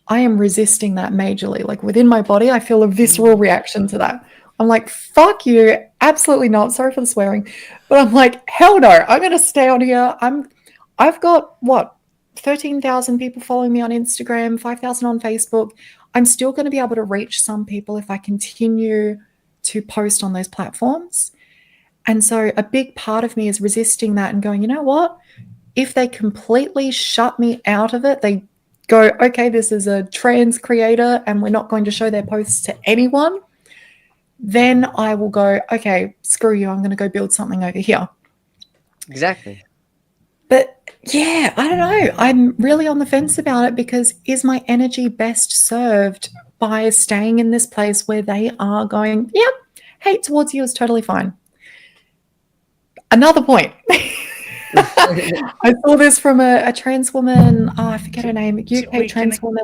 I am resisting that majorly. Like within my body, I feel a visceral reaction to that. I'm like, fuck you, absolutely not. Sorry for the swearing. But I'm like, hell no, I'm gonna stay on here. I've got what, 13,000 people following me on Instagram, 5,000 on Facebook. I'm still going to be able to reach some people if I continue to post on those platforms. And so a big part of me is resisting that and going, you know what? If they completely shut me out of it, they go, okay, this is a trans creator and we're not going to show their posts to anyone, then I will go, okay, screw you, I'm going to go build something over here. Exactly. But yeah, I don't know. I'm really on the fence about it because is my energy best served by staying in this place where they are going, yep, hate towards you is totally fine. Another point. I saw this from a trans woman. Oh, I forget her name. UK trans woman.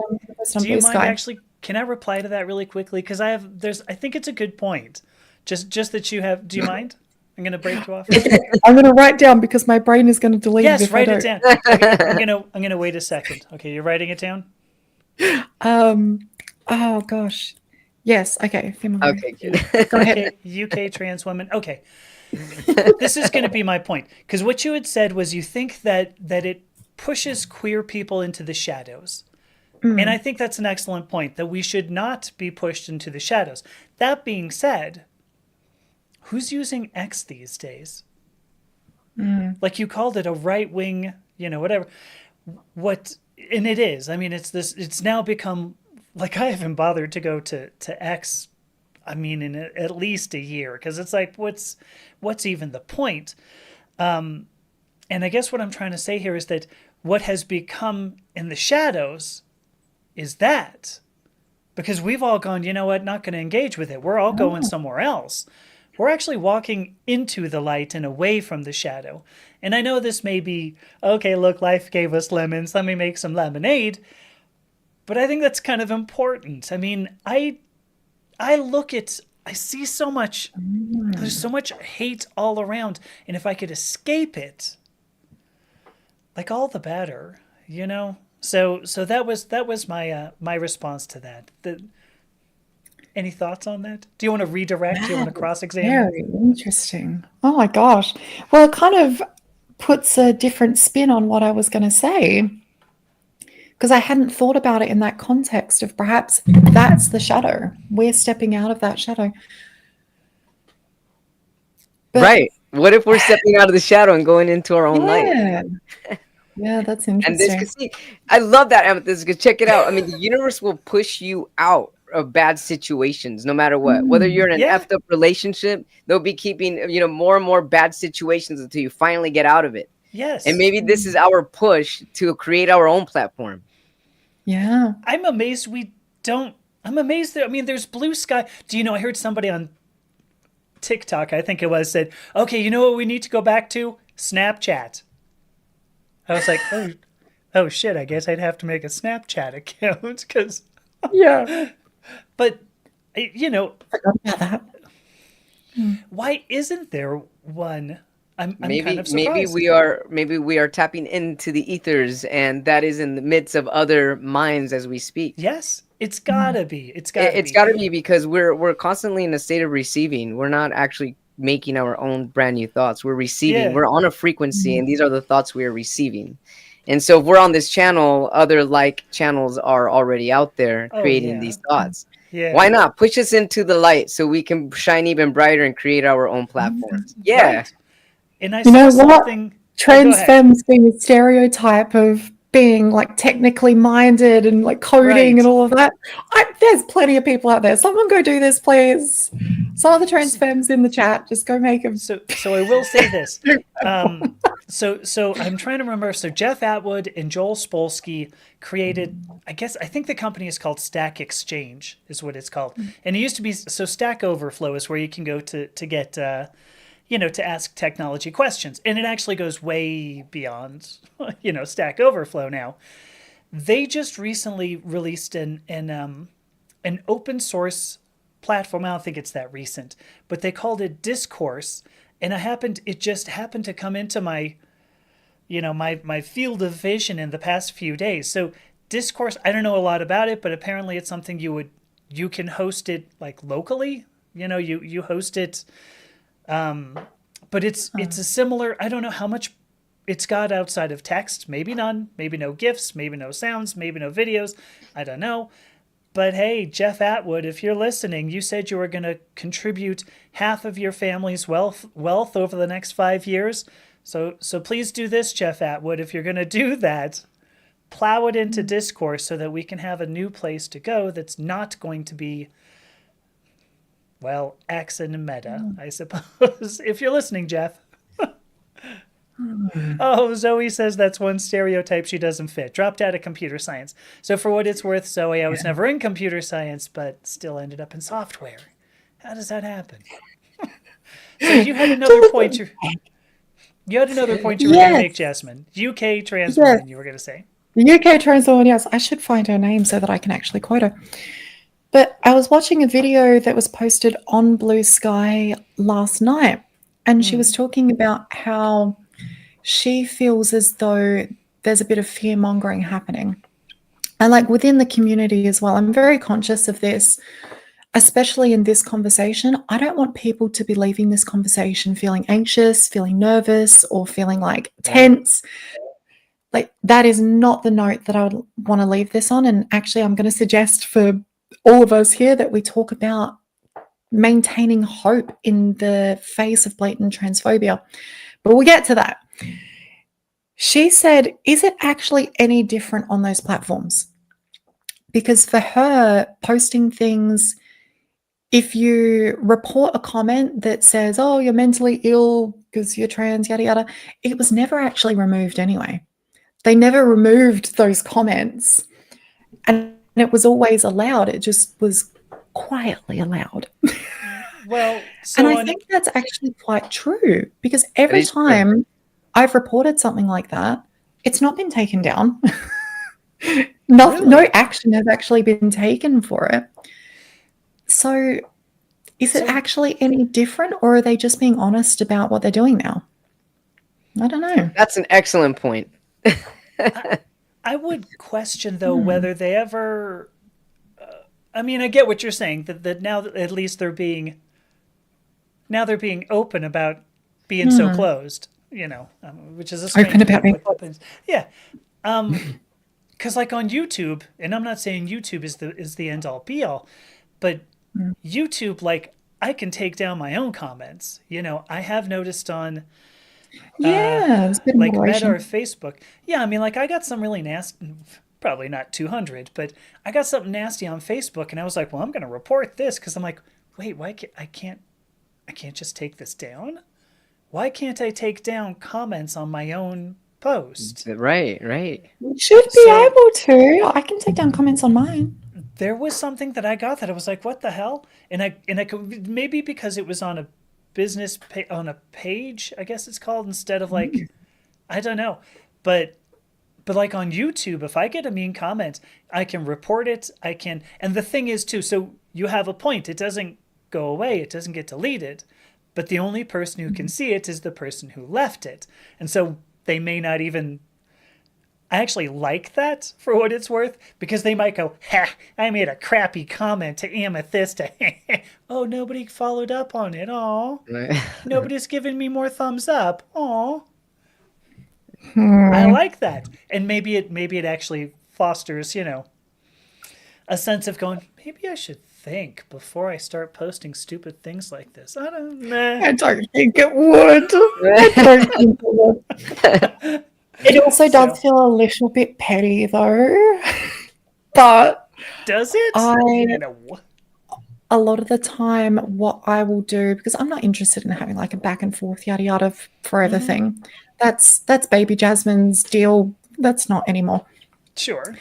Do you mind actually? Can I reply to that really quickly? Because I think it's a good point. Just that you have. Do you mind? I'm going to break you off. I'm going to write down because my brain is going to delete it. Yes, if write I it don't. down. I'm gonna wait a second. Okay, you're writing it down. Oh gosh. Yes. Okay. Okay, good. Go ahead. UK trans woman. Okay. This is going to be my point, because what you had said was you think that it pushes queer people into the shadows. And I think that's an excellent point, that we should not be pushed into the shadows. That being said, who's using X these days? Like you called it a right-wing, whatever. And it is. I mean, it's now become, like, I haven't bothered to go to X, I mean, in at least a year, because it's like, what's even the point? And I guess what I'm trying to say here is that what has become in the shadows is that, because we've all gone, you know what, not going to engage with it. We're all going somewhere else. We're actually walking into the light and away from the shadow. And I know this may be, okay, look, life gave us lemons, let me make some lemonade. But I think that's kind of important. I mean, I see so much, there's so much hate all around. And if I could escape it, like, all the better, So that was my response to that. Any thoughts on that? Do you want to redirect? Do you want to cross-examine? Very interesting. Oh my gosh. Well, it kind of puts a different spin on what I was going to say, because I hadn't thought about it in that context of perhaps that's the shadow. We're stepping out of that shadow. But, Right. What if we're stepping out of the shadow and going into our own light? Yeah, that's And interesting. this, see, I love that, Amethyst, because check it out. I mean, the universe will push you out of bad situations, no matter what. Whether you're in an effed up relationship, they'll be keeping, more and more bad situations until you finally get out of it. Yes. And maybe this is our push to create our own platform. Yeah. I'm amazed I'm amazed that, I mean, there's blue sky. Do you know, I heard somebody on TikTok, I think it was, said, okay, you know what we need to go back to? Snapchat. I was like, oh shit, I guess I'd have to make a Snapchat account, because... Yeah. But, Forgot about that. why isn't there one? I'm Maybe kind of surprised. maybe we are tapping into the ethers, and that is in the midst of other minds as we speak. Yes, it's gotta be. It's It's gotta be, because we're constantly in a state of receiving. We're not actually making our own brand new thoughts. We're receiving. Yeah. We're on a frequency, and these are the thoughts we are receiving. And so if we're on this channel, other like channels are already out there creating these thoughts. Yeah. Why not push us into the light so we can shine even brighter and create our own platforms? Yeah. Right. And I saw something. Go trans ahead. femmes being a stereotype of being like technically minded and like coding and Right. all of that. There's plenty of people out there. Someone go do this, please. Some of the trans femmes in the chat, just go make a So I will say this. So I'm trying to remember. So Jeff Atwood and Joel Spolsky created. I think the company is called Stack Exchange, is what it's called. And it used to be so Stack Overflow is where you can go to get to ask technology questions, and it actually goes way beyond Stack Overflow now. They just recently released an open source platform. I don't think it's that recent, but they called it Discourse, and it just happened to come into my field of vision in the past few days. So Discourse, I don't know a lot about it, but apparently it's something you can host it like locally. You host it, but it's a similar. I don't know how much it's got outside of text. Maybe none. Maybe no GIFs. Maybe no sounds. Maybe no videos. I don't know. But hey, Jeff Atwood, if you're listening, you said you were going to contribute half of your family's wealth over the next 5 years. So please do this, Jeff Atwood. If you're going to do that, plow it into Discourse so that we can have a new place to go that's not going to be, well, X and Meta, I suppose. If you're listening, Jeff. Oh, Zoe says that's one stereotype she doesn't fit. Dropped out of computer science. So for what it's worth, Zoe, I was never in computer science, but still ended up in software. How does that happen? So you had another point. You had another point you were going to make, Jasmine. UK trans woman, you were going to say. The UK trans woman, yes. I should find her name so that I can actually quote her. But I was watching a video that was posted on Blue Sky last night, and she was talking about how she feels as though there's a bit of fear mongering happening. And like within the community as well, I'm very conscious of this, especially in this conversation. I don't want people to be leaving this conversation feeling anxious, feeling nervous, or feeling like tense. Like that is not the note that I would want to leave this on. And actually, I'm going to suggest for all of us here that we talk about maintaining hope in the face of blatant transphobia. But we'll get to that. She said, is it actually any different on those platforms? Because for her, posting things, if you report a comment that says, oh, you're mentally ill because you're trans, yada, yada, it was never actually removed anyway. They never removed those comments. And it was always allowed. It just was quietly allowed. Well, and I think that's actually quite true, because every time I've reported something like that, it's not been taken down. No action has actually been taken for it. So is it actually any different, or are they just being honest about what they're doing now? I don't know. That's an excellent point. I would question, though, whether they ever... I mean, I get what you're saying, that now at least they're being open about being so closed, which is a strange open about being closed. Yeah. Because like on YouTube, and I'm not saying YouTube is the end all be all, but YouTube, like, I can take down my own comments. I have noticed on like Meta or Facebook. Yeah, I mean, like, I got some really nasty, probably not 200, but I got something nasty on Facebook, and I was like, well, I'm going to report this, because I'm like, wait, why can't I can't just take this down? Why can't I take down comments on my own post? Right. You should be able to. I can take down comments on mine. There was something that I got that I was like, what the hell? And I could, maybe because it was on a business on a page, I guess it's called, instead of like, I don't know. But like on YouTube, if I get a mean comment, I can report it. And the thing is too, so you have a point. It doesn't go away. It doesn't get deleted. But the only person who can see it is the person who left it. And so they may not even... I actually like that, for what it's worth, because they might go, ha, I made a crappy comment to Amethyst. Oh, nobody followed up on it. Aw. Nobody's giving me more thumbs up. Aw. I like that. And maybe it actually fosters, a sense of going, maybe I should think before I start posting stupid things like this. I don't know. I don't think it would. I don't think it would. It also does So, feel a little bit petty though. But does it? I, No. a lot of the time, what I will do, because I'm not interested in having like a back and forth yada yada forever Mm-hmm. thing. That's baby Jasmine's deal. That's not anymore. Sure.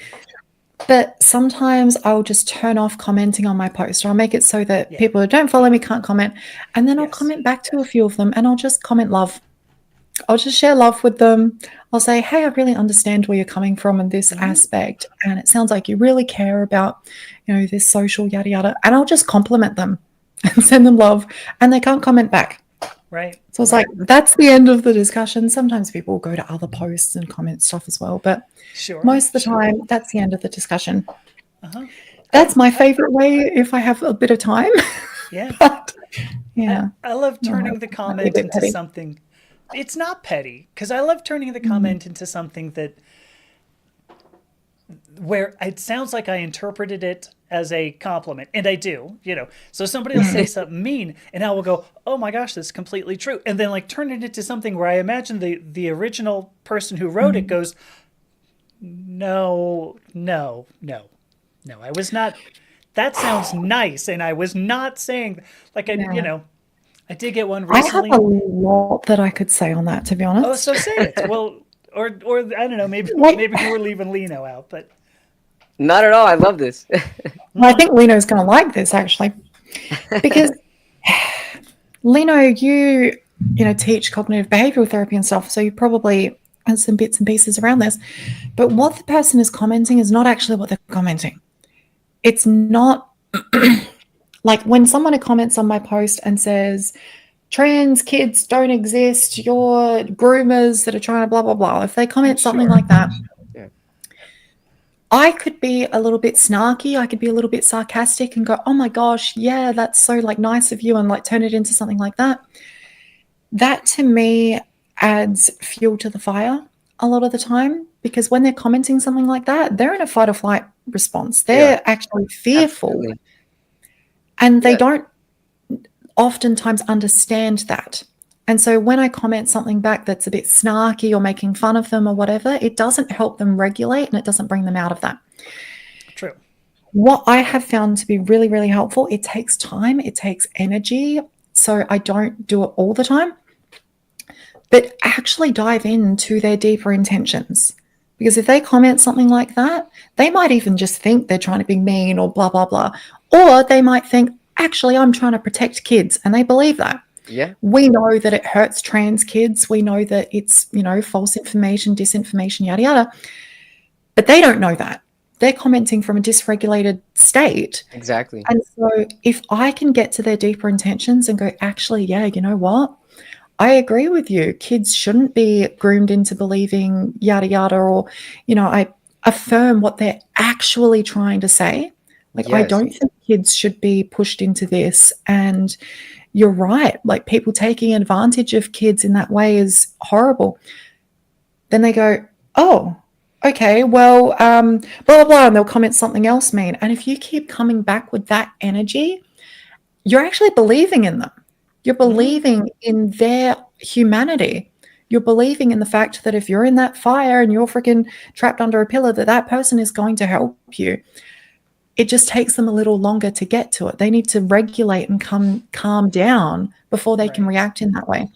But sometimes I'll just turn off commenting on my post, or I'll make it so that Yeah. people who don't follow me can't comment. And then I'll Yes. comment back to a few of them and I'll just comment love. I'll just share love with them. I'll say, hey, I really understand where you're coming from in this Mm-hmm. aspect. And it sounds like you really care about, this social yada yada. And I'll just compliment them and send them love. And they can't comment back. Right. So it's Right. like, that's the end of the discussion. Sometimes people will go to other posts and comment stuff as well. But Sure. most of the time, that's the end of the discussion. Uh-huh. That's my favorite way if I have a bit of time. Yeah. But yeah, I love no, turning the it might be a comment bit into petty. something. It's not petty because I love turning the Mm. comment into something that where it sounds like I interpreted it as a compliment, and I do, So somebody will say something mean, and I will go, "Oh my gosh, that's completely true," and then like turn it into something where I imagine the original person who wrote it Mm. goes, "No, no, no, no, I was not. That sounds nice, and I was not saying like Yeah. I did get one I have a recently. lot that I could say on that, to be Oh, honest. so say it. Well, or I don't know, maybe Like, maybe we're leaving Lino out, but Not at all. I love this. I think Lino's going to like this actually, because Lino, you teach cognitive behavioral therapy and stuff, so you probably have some bits and pieces around this. But what the person is commenting is not actually what they're commenting. It's not like when someone comments on my post and says, trans kids don't exist, you're groomers that are trying to blah, blah, blah. If they comment something sure. like that, Yeah. I could be a little bit snarky. I could be a little bit sarcastic and go, oh my gosh, yeah, that's so like nice of you, and like turn it into something like that. That to me adds fuel to the fire a lot of the time, because when they're commenting something like that, they're in a fight or flight response. Yeah. They're actually fearful Absolutely. and they Yeah. don't oftentimes understand that. And so when I comment something back that's a bit snarky or making fun of them or whatever, it doesn't help them regulate and it doesn't bring them out of that. True. What I have found to be really, really helpful, it takes time, it takes energy. So I don't do it all the time, but actually dive into their deeper intentions. Because if they comment something like that, they might even just think they're trying to be mean or blah, blah, blah. Or they might think, actually, I'm trying to protect kids. And they believe that. Yeah. We know that it hurts trans kids. We know that it's, false information, disinformation, yada, yada. But they don't know that. They're commenting from a dysregulated state. Exactly. And so if I can get to their deeper intentions and go, actually, yeah, you know what? I agree with you. Kids shouldn't be groomed into believing yada, yada, or, I affirm what they're actually trying to say. Like, I Yes. don't think kids should be pushed into this. And you're right. Like, people taking advantage of kids in that way is horrible. Then they go, oh, okay, well, blah, blah, blah, and they'll comment something else mean. And if you keep coming back with that energy, you're actually believing in them. You're believing in their humanity. You're believing in the fact that if you're in that fire and you're freaking trapped under a pillar, that person is going to help you. It just takes them a little longer to get to it. They need to regulate and calm down before they can Right. react in that way.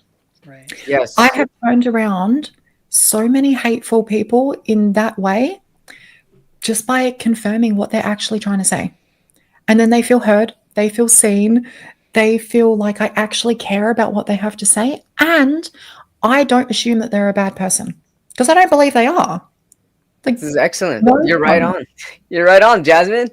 Right. Yes. I have turned around so many hateful people in that way just by confirming what they're actually trying to say. And then they feel heard, they feel seen, they feel like I actually care about what they have to say. And I don't assume that they're a bad person because I don't believe they are. Like, This is excellent. no You're right one, on. You're right on, Jasmine.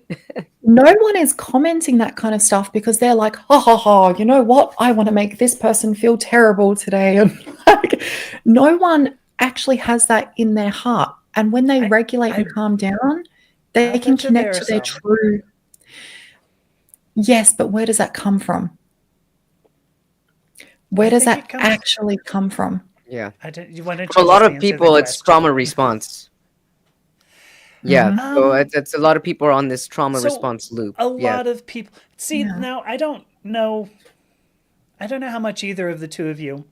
no one is commenting that kind of stuff because they're like, ha ha ha, you know what? I want to make this person feel terrible today. And like, no one actually has that in their heart. And when they regulate I and calm down, they can bet you there connect are to their some. true. Yes, but where does that come from? Where I does think that it comes. actually come from? Yeah. Why don't For a you lot just of answer the people, it's question? trauma response. Yeah. So Um, it's a lot of people are on this trauma so response loop. a Yeah. lot of people see Yeah. now. I don't know how much either of the two of you,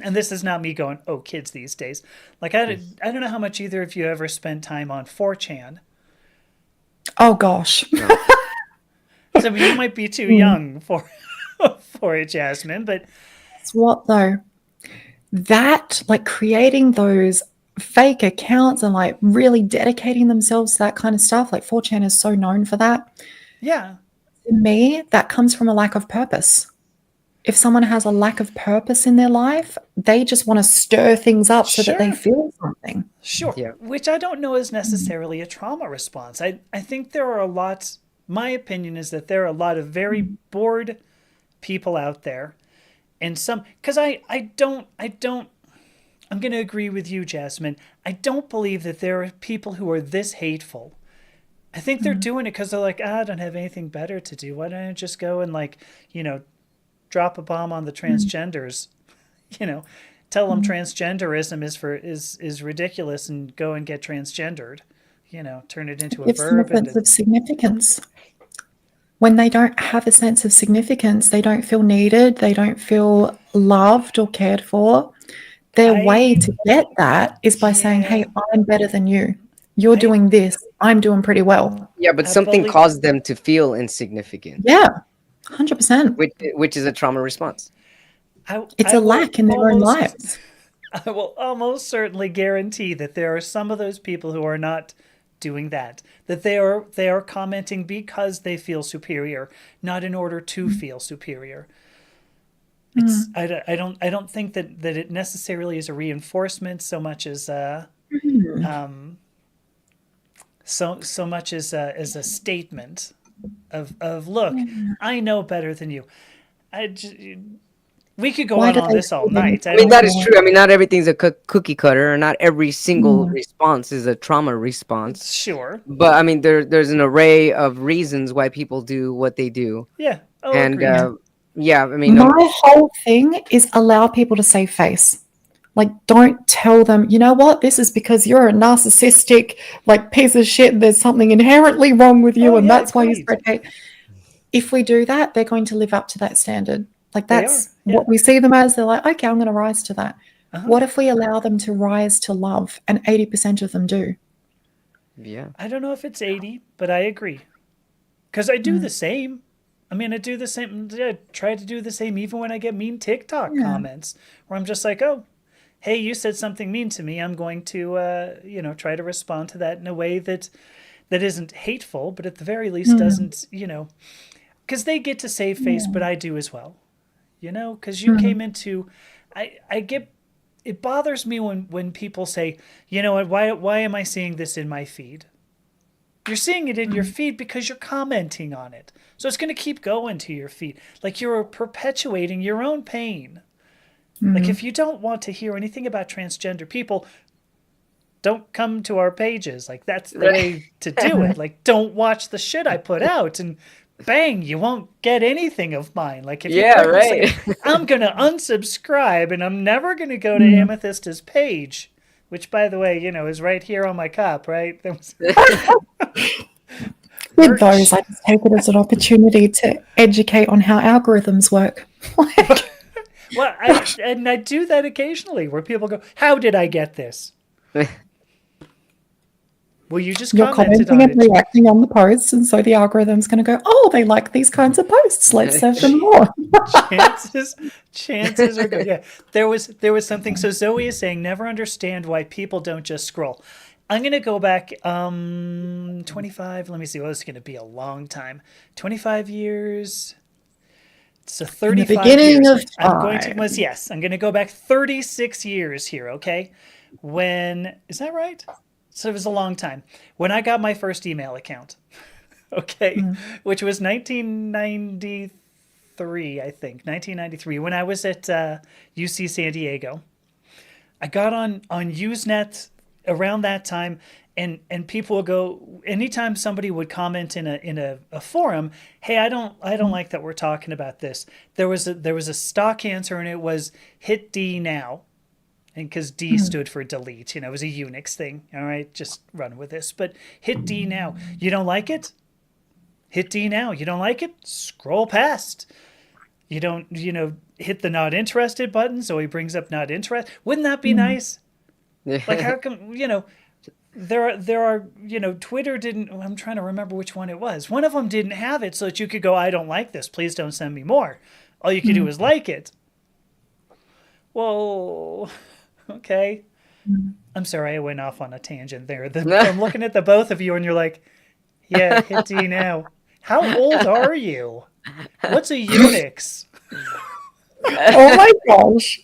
and this is not me going, oh, kids these days. Like I don't know how much either of you ever spent time on 4chan. Oh gosh. No. So you might be too young for for it, Jasmine, but It's what though? That, like creating those fake accounts and like really dedicating themselves to that kind of stuff, like 4chan is so known for that. yeah, To me, that comes from a lack of purpose. If someone has a lack of purpose in their life, they just want to stir things up so that they sure. feel something. Sure, Yeah. which I don't know is necessarily a trauma response. I think there are a lot, my opinion is that there are a lot of very bored people out there. And some, because I'm going to agree with you, Jasmine. I don't believe that there are people who are this hateful. I think they're doing it because they're like, I don't have anything better to do. Why don't I just go and, like, drop a bomb on the transgenders? You know, tell them transgenderism is ridiculous and go and get transgendered. Turn it into a Gives them a verb sense and of significance. When they don't have a sense of significance, they don't feel needed, they don't feel loved or cared for. Their way I to get that is by saying, yeah, hey, I'm better than you. You're I doing this. I'm doing pretty well. Yeah, but I something believe caused them to feel insignificant, Yeah, 100%. which is a trauma response. It's a lack in their own lives. I will almost certainly guarantee that there are some of those people who are not doing that. That they are commenting because they feel superior, not in order to feel superior. It's Mm. I don't think that it necessarily is a reinforcement so much as Mm. um so much as a statement of look, Yeah. I know better than you. We could go Why on do on they this all feel they need night. to I I mean, don't. that is control true. I mean, not everything's a cookie cutter, or not every it? single response is a trauma response. Sure. But I mean, there's an array of reasons why people do what they do, Yeah. Oh, and agreed. yeah, I mean, no, My whole thing is allow people to save face. Like, don't tell them, you know what, this is because you're a narcissistic, like, piece of shit. There's something inherently wrong with you, Oh, and yeah, that's why you agreed. spread hate. If we do that, they're going to live up to that standard. Like, They are. that's Yeah. what we see them as. They're like, okay, I'm going to rise to that. Uh huh. What if we allow them to rise to love? And 80% of them do. yeah, I don't know if it's 80, but I agree. Because I do Mm. the same. I mean, I do the same. I try to do the same even when I get mean TikTok Yeah. comments where I'm just like, oh, hey, you said something mean to me. I'm going to, try to respond to that in a way that isn't hateful, but at the very least Mm. doesn't, because they get to save face, but Yeah. I do as well. Because you Mm. came into, I get, it bothers me when people say, you know what, why am I seeing this in my feed? You're seeing it in your Mm. feed because you're commenting on it. So it's going to keep going to your feed. Like you're perpetuating your own pain. Like Mm. if you don't want to hear anything about transgender people, don't come to our pages. Like that's the right. way to do it. Like don't watch the shit I put out and bang, you won't get anything of mine. Like if you Yeah, click this, right. like, I'm going to unsubscribe and I'm never going to go to Mm. Amethysta's page, which by the way, is right here on my cup, right? That was With those, merch. I just take it as an opportunity to educate on how algorithms work. Like, Well, I do that occasionally where people go, "How did I get this?" Well, you just you're commented commenting on and it. reacting on the posts, and so the algorithm's going to go, oh, they like these kinds of posts. Let's serve them more. chances chances are good. Yeah, there was something. So Zoe is saying, never understand why people don't just scroll. I'm gonna go back 25. Let me see. Well, it's gonna be a long time. 25 years. So In the 35 beginning years. of I'm going to time. yes. I'm gonna go back 36 years here. Okay, when is that right? So it was a long time when I got my first email account. Okay, Mm. which was 1993, I think 1993 when I was at UC San Diego. I got on Usenet around that time, and people would go anytime somebody would comment in a forum. Hey, I don't like that we're talking about this. There was a stock answer, and it was hit D now. And because D stood for delete, it was a Unix thing. All right, just run with this. But hit D now. You don't like it? Hit D now. You don't like it? Scroll past. You don't, hit the not interested button so he brings up not interested. Wouldn't that be nice? Like, how come, there are, Twitter didn't, I'm trying to remember which one it was. One of them didn't have it so that you could go, I don't like this. Please don't send me more. All you could do is like it. Whoa. Okay. I'm sorry, I went off on a tangent there. I'm looking at the both of you and you're like, yeah, hit D now. How old are you? What's a Unix? Oh my gosh.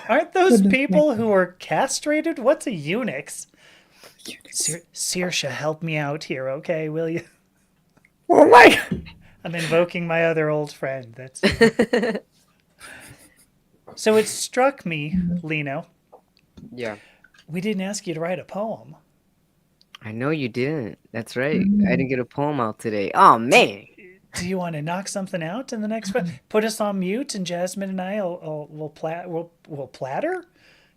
Aren't those people who are castrated? What's a Unix? Saoirse, help me out here, okay? Will you? Oh my God. I'm invoking my other old friend. That's So it struck me, Lino. Yeah. We didn't ask you to write a poem. I know you didn't. That's right. I didn't get a poem out today. Oh, man. Do you want to knock something out in the next? Put us on mute, and Jasmine and I will platter.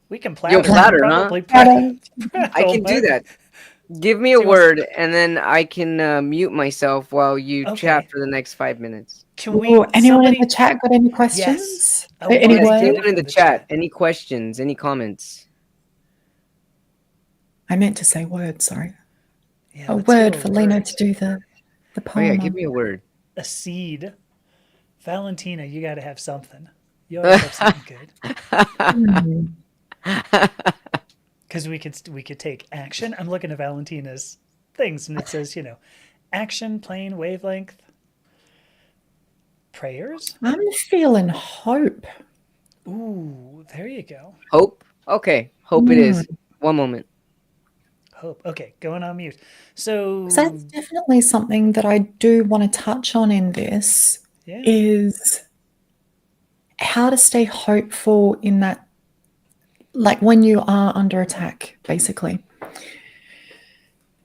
We can platter. You'll platter, probably huh? I can do that. Give me a word, and then I can mute myself while you chat for the next 5 minutes. Can we? Anyone in the chat got any questions? Yes. Any words? Anyone in the chat? Any questions? Any comments? I meant to say words. Sorry. Yeah, a word for Lena to do the poem. Oh yeah, give me a word. A seed. Valentina, you got to have something. You always have something good. Because we could take action. I'm looking at Valentina's things, and it says, action, plane, wavelength, prayers. I'm feeling hope. Ooh, there you go. Hope. Okay, hope it is. One moment. Hope. Okay, going on mute. So that's definitely something that I do want to touch on in this. Yeah. Is how to stay hopeful in that, like when you are under attack, basically.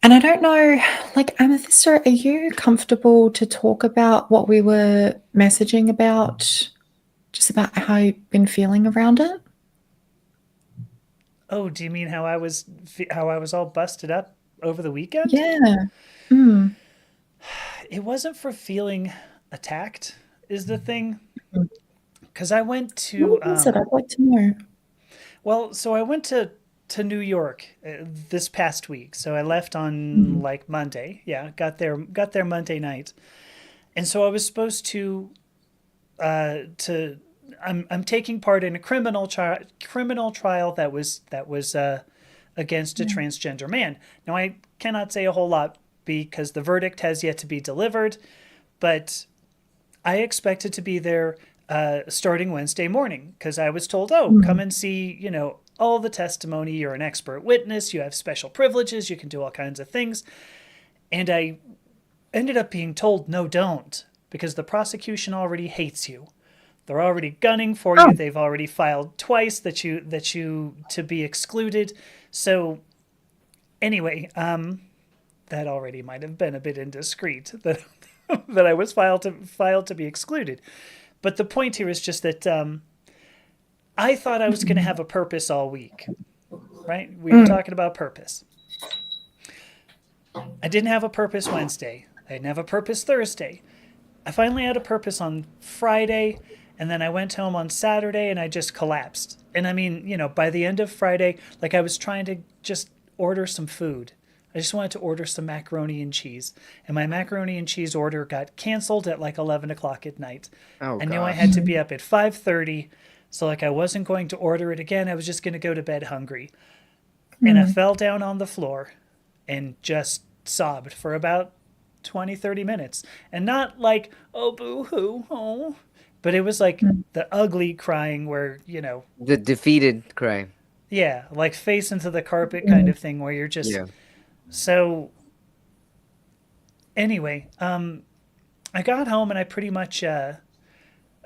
And I don't know, like, Amethyst, are you comfortable to talk about what we were messaging about, just about how you've been feeling around it? Oh, do you mean how I was all busted up over the weekend? Yeah. It wasn't for feeling attacked, is the thing. Because I went to. What is it? I'd like to know. Well, so I went to New York this past week. So I left on like Monday. Yeah, got there Monday night, and so I was supposed to. I'm taking part in a criminal trial that was against a transgender man. Now I cannot say a whole lot because the verdict has yet to be delivered, but I expected to be there starting Wednesday morning because I was told, come and see, all the testimony. You're an expert witness. You have special privileges. You can do all kinds of things. And I ended up being told, no, don't, because the prosecution already hates you. They're already gunning for you. They've already filed twice that you to be excluded. So anyway, that already might have been a bit indiscreet that that I was filed to be excluded. But the point here is just that I thought I was going to have a purpose all week, right? We were talking about purpose. I didn't have a purpose Wednesday. I didn't have a purpose Thursday. I finally had a purpose on Friday. And then I went home on Saturday and I just collapsed. And I mean, by the end of Friday, like I was trying to just order some food. I just wanted to order some macaroni and cheese. And my macaroni and cheese order got canceled at like 11 o'clock at night. I knew I had to be up at 5:30. So like I wasn't going to order it again. I was just going to go to bed hungry. And I fell down on the floor and just sobbed for about 20, 30 minutes. And not like, oh, boo-hoo, oh. But it was like the ugly crying where, the defeated cry. Yeah, like face into the carpet kind of thing where you're just. Yeah. So anyway, I got home and I pretty much, fell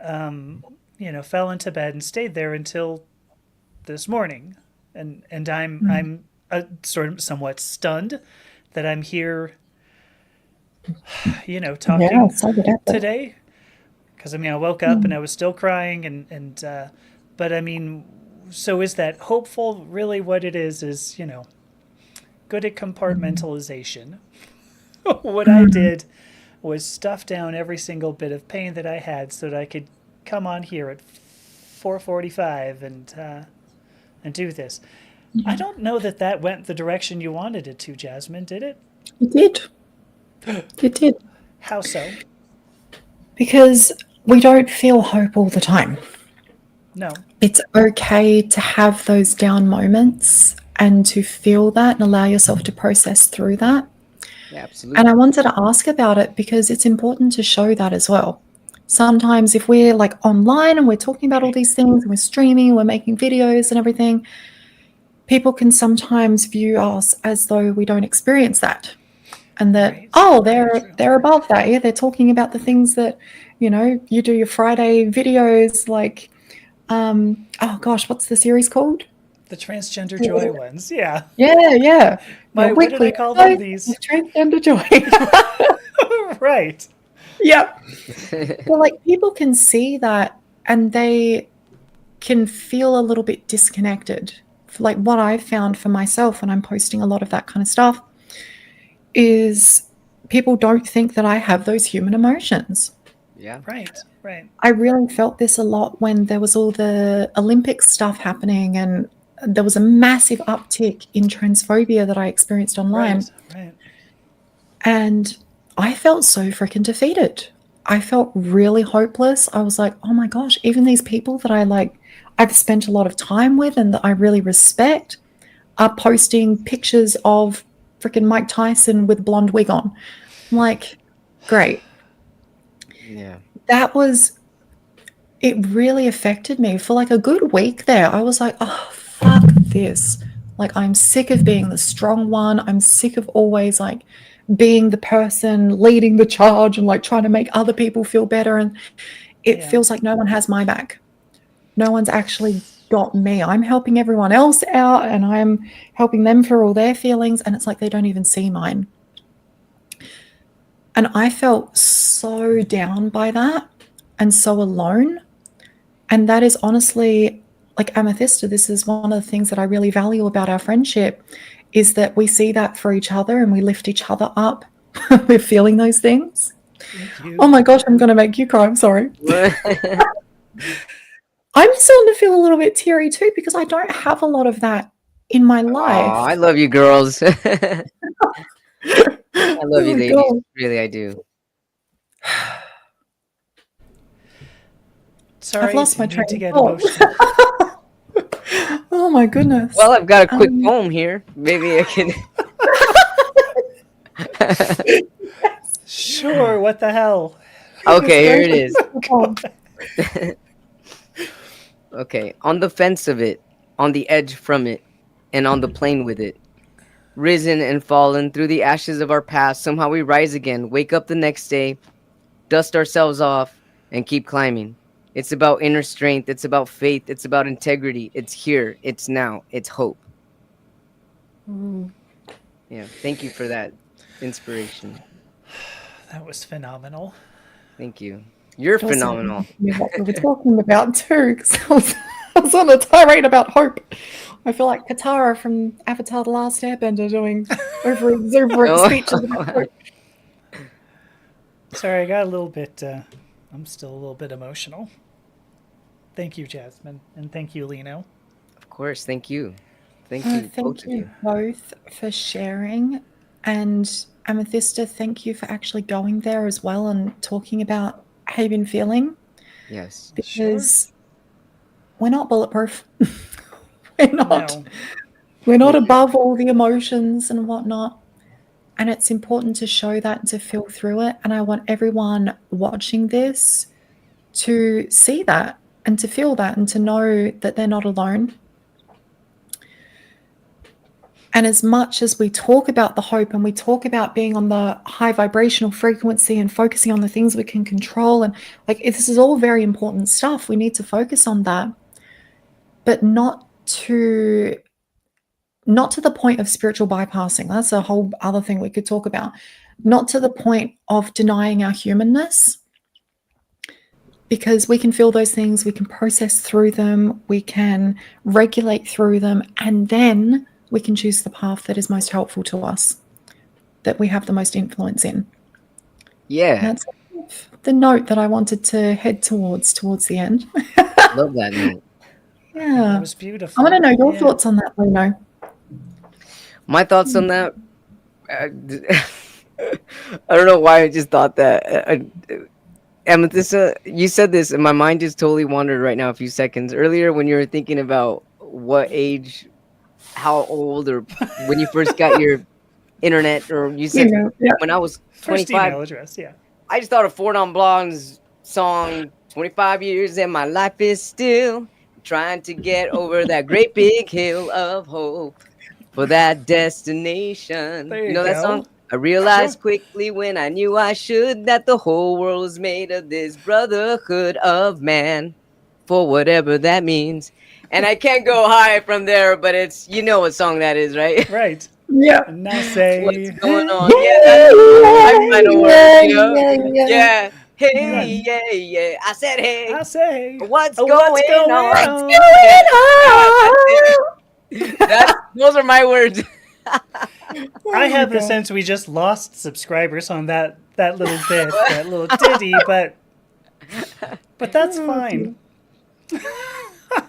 into bed and stayed there until this morning. And I'm sort of somewhat stunned that I'm here, talking today. Because I mean, I woke up and I was still crying, but I mean, So is that hopeful? Really, what it is good at compartmentalization. What I did was stuff down every single bit of pain that I had so that I could come on here at 4:45 and do this. I don't know that that went the direction you wanted it to, Jasmine. Did it? It did. It did. How so? Because we don't feel hope all the time. No. It's okay to have those down moments and to feel that and allow yourself to process through that. Yeah, absolutely. And I wanted to ask about it because it's important to show that as well. Sometimes if we're like online and we're talking about all these things and we're streaming, we're making videos and everything, people can sometimes view us as though we don't experience that. And that, Right. oh, True. they're above that. Yeah, they're talking about the things that, you do your Friday videos like, oh gosh, what's the series called? The transgender joy ones. Yeah. Yeah. My, Your what did I call them? episode These. of Transgender Joy. Right. Yep. Well, like people can see that and they can feel a little bit disconnected. Like what I've found for myself when I'm posting a lot of that kind of stuff is people don't think that I have those human emotions. Yeah. Right. Right. I really felt this a lot when there was all the Olympic stuff happening and there was a massive uptick in transphobia that I experienced online. Right. And I felt so freaking defeated. I felt really hopeless. I was like, oh my gosh, even these people that I've spent a lot of time with and that I really respect are posting pictures of freaking Mike Tyson with blonde wig on. I'm like, great. Yeah. It really affected me for like a good week there. I was like, oh, fuck this. Like, I'm sick of being the strong one. I'm sick of always like being the person leading the charge and like trying to make other people feel better. And it feels like no one has my back. No one's actually got me. I'm helping everyone else out and I'm helping them for all their feelings. And it's like they don't even see mine. And I felt so down by that and so alone. And that is honestly, like Amethysta, this is one of the things that I really value about our friendship is that we see that for each other and we lift each other up. We're feeling those things. Thank you. Oh my gosh, I'm going to make you cry. I'm sorry. I'm starting to feel a little bit teary too because I don't have a lot of that in my life. I love you girls. I love you ladies. God. Really, I do. Sorry, I've lost my train to of get thought. emotional. Oh my goodness. Well, I've got a quick poem here. Maybe I can. Sure, what the hell? Okay, here it is. Okay, on the fence of it, on the edge from it, and on the plane with it. Risen and fallen through the ashes of our past, somehow we rise again, wake up the next day, dust ourselves off, and keep climbing. It's about inner strength, it's about faith, it's about integrity. It's here, it's now, it's hope. Yeah, thank you for that inspiration. That was phenomenal. Thank you. You're phenomenal. What we were talking about too, because I was on a tirade about hope. I feel like Katara from Avatar: The Last Airbender doing exuberant speeches about hope. Sorry, I got a little bit. I'm still a little bit emotional. Thank you, Jasmine, and thank you, Lino. Of course, thank you. Thank you, both of you. Both for sharing. And Amethysta, thank you for actually going there as well and talking about how you've been feeling. Yes. Because we're not bulletproof. We're not. No. We're not above all the emotions and whatnot. And it's important to show that and to feel through it. And I want everyone watching this to see that and to feel that and to know that they're not alone. And as much as we talk about the hope and we talk about being on the high vibrational frequency and focusing on the things we can control, and like this is all very important stuff. We need to focus on that, but not to the point of spiritual bypassing. That's a whole other thing we could talk about. Not to the point of denying our humanness, because we can feel those things, we can process through them, we can regulate through them, and then we can choose the path that is most helpful to us, that we have the most influence in. Yeah. That's the note that I wanted to head towards the end. Love that note. Yeah. That was beautiful. I want to know your thoughts on that, Bruno. My thoughts on that. I don't know why I just thought that. Amethyst, you said this, and my mind just totally wandered right now. A few seconds earlier, when you were thinking about what age, how old, or when you first got your internet, or you said when I was First 25. email address, yeah. I just thought of Four Non Blonde's song, 25 years and my life is still trying to get over that great big hill of hope for that destination. There You you know that go. song? I realized Sure. quickly when I knew I should that the whole world is made of this brotherhood of man, for whatever that means. And I can't go high from there, but it's, you know what song that is, right? Right. Yeah. And now say, What's going on? Yeah, Yeah, that's my final word, you know? yeah. Yeah. Hey, Right. yeah. I said, hey, I say, what's oh, going what's going on? on? Yeah, that's it. Those are my words. I have the sense we just lost subscribers on that little bit, that little ditty, but that's fine. I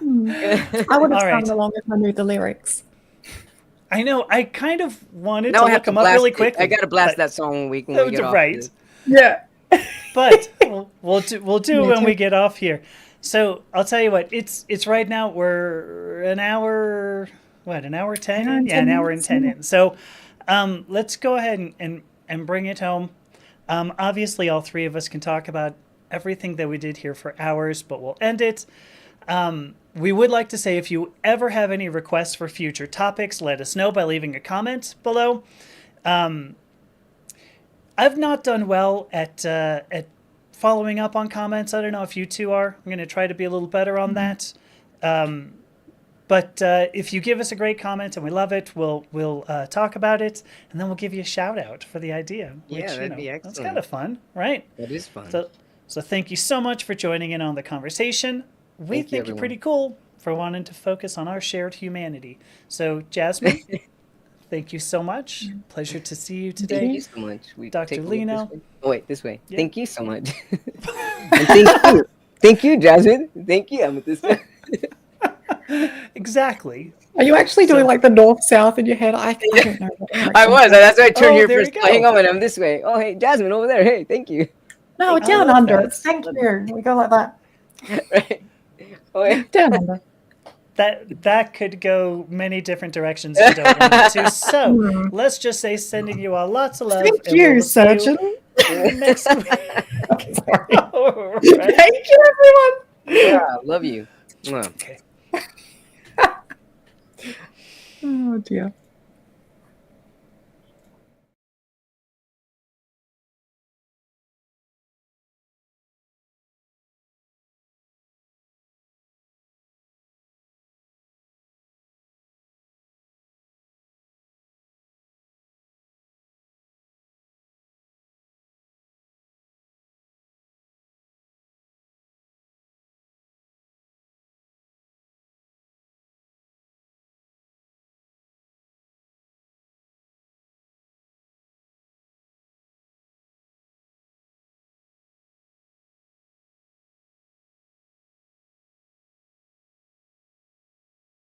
would have All sung right. along if I knew the lyrics. I know. I kind of wanted Now to I have look to them up blast really it. quickly. I gotta blast but- that song when we get off. right. This. Yeah. But we'll do Me when too. we get off here. So I'll tell you what. It's right now. We're an hour. What, an hour 10 in? Yeah, an hour and 10 in. So let's go ahead and bring it home. Obviously, all three of us can talk about everything that we did here for hours, but we'll end it. We would like to say if you ever have any requests for future topics, let us know by leaving a comment below. I've not done well at following up on comments. I don't know if you two are. I'm going to try to be a little better on that. But if you give us a great comment and we love it, we'll talk about it, and then we'll give you a shout out for the idea. Which, Yeah, that'd be excellent. That's kind of fun, right? That is fun. So thank you so much for joining in on the conversation. We Thank you, think you're pretty cool for wanting to focus on our shared humanity. So Jasmine, thank you so much. Pleasure to see you today. Thank you so much. We Dr. take a look Lino. this way. Oh wait, this way. Yeah. Thank you so much. And thank you, Jasmine. Thank you, Amethyst. Exactly. Are you actually doing like the north-south in your head? I don't know. What I was. That's why I turned Oh, here there first. you go. Hang on, I'm this way. Oh, hey, Jasmine over there. Hey, thank you. No, I down love under. that. It's thank you. We go like that. Right. Oh, yeah. Down under. That could go many different directions you don't want it to. So let's just say sending you all lots of love. Thank and you, we'll see surgeon. you next week. Okay, sorry. All right. Thank you, everyone. Yeah, love you. Mwah. Okay. Oh dear.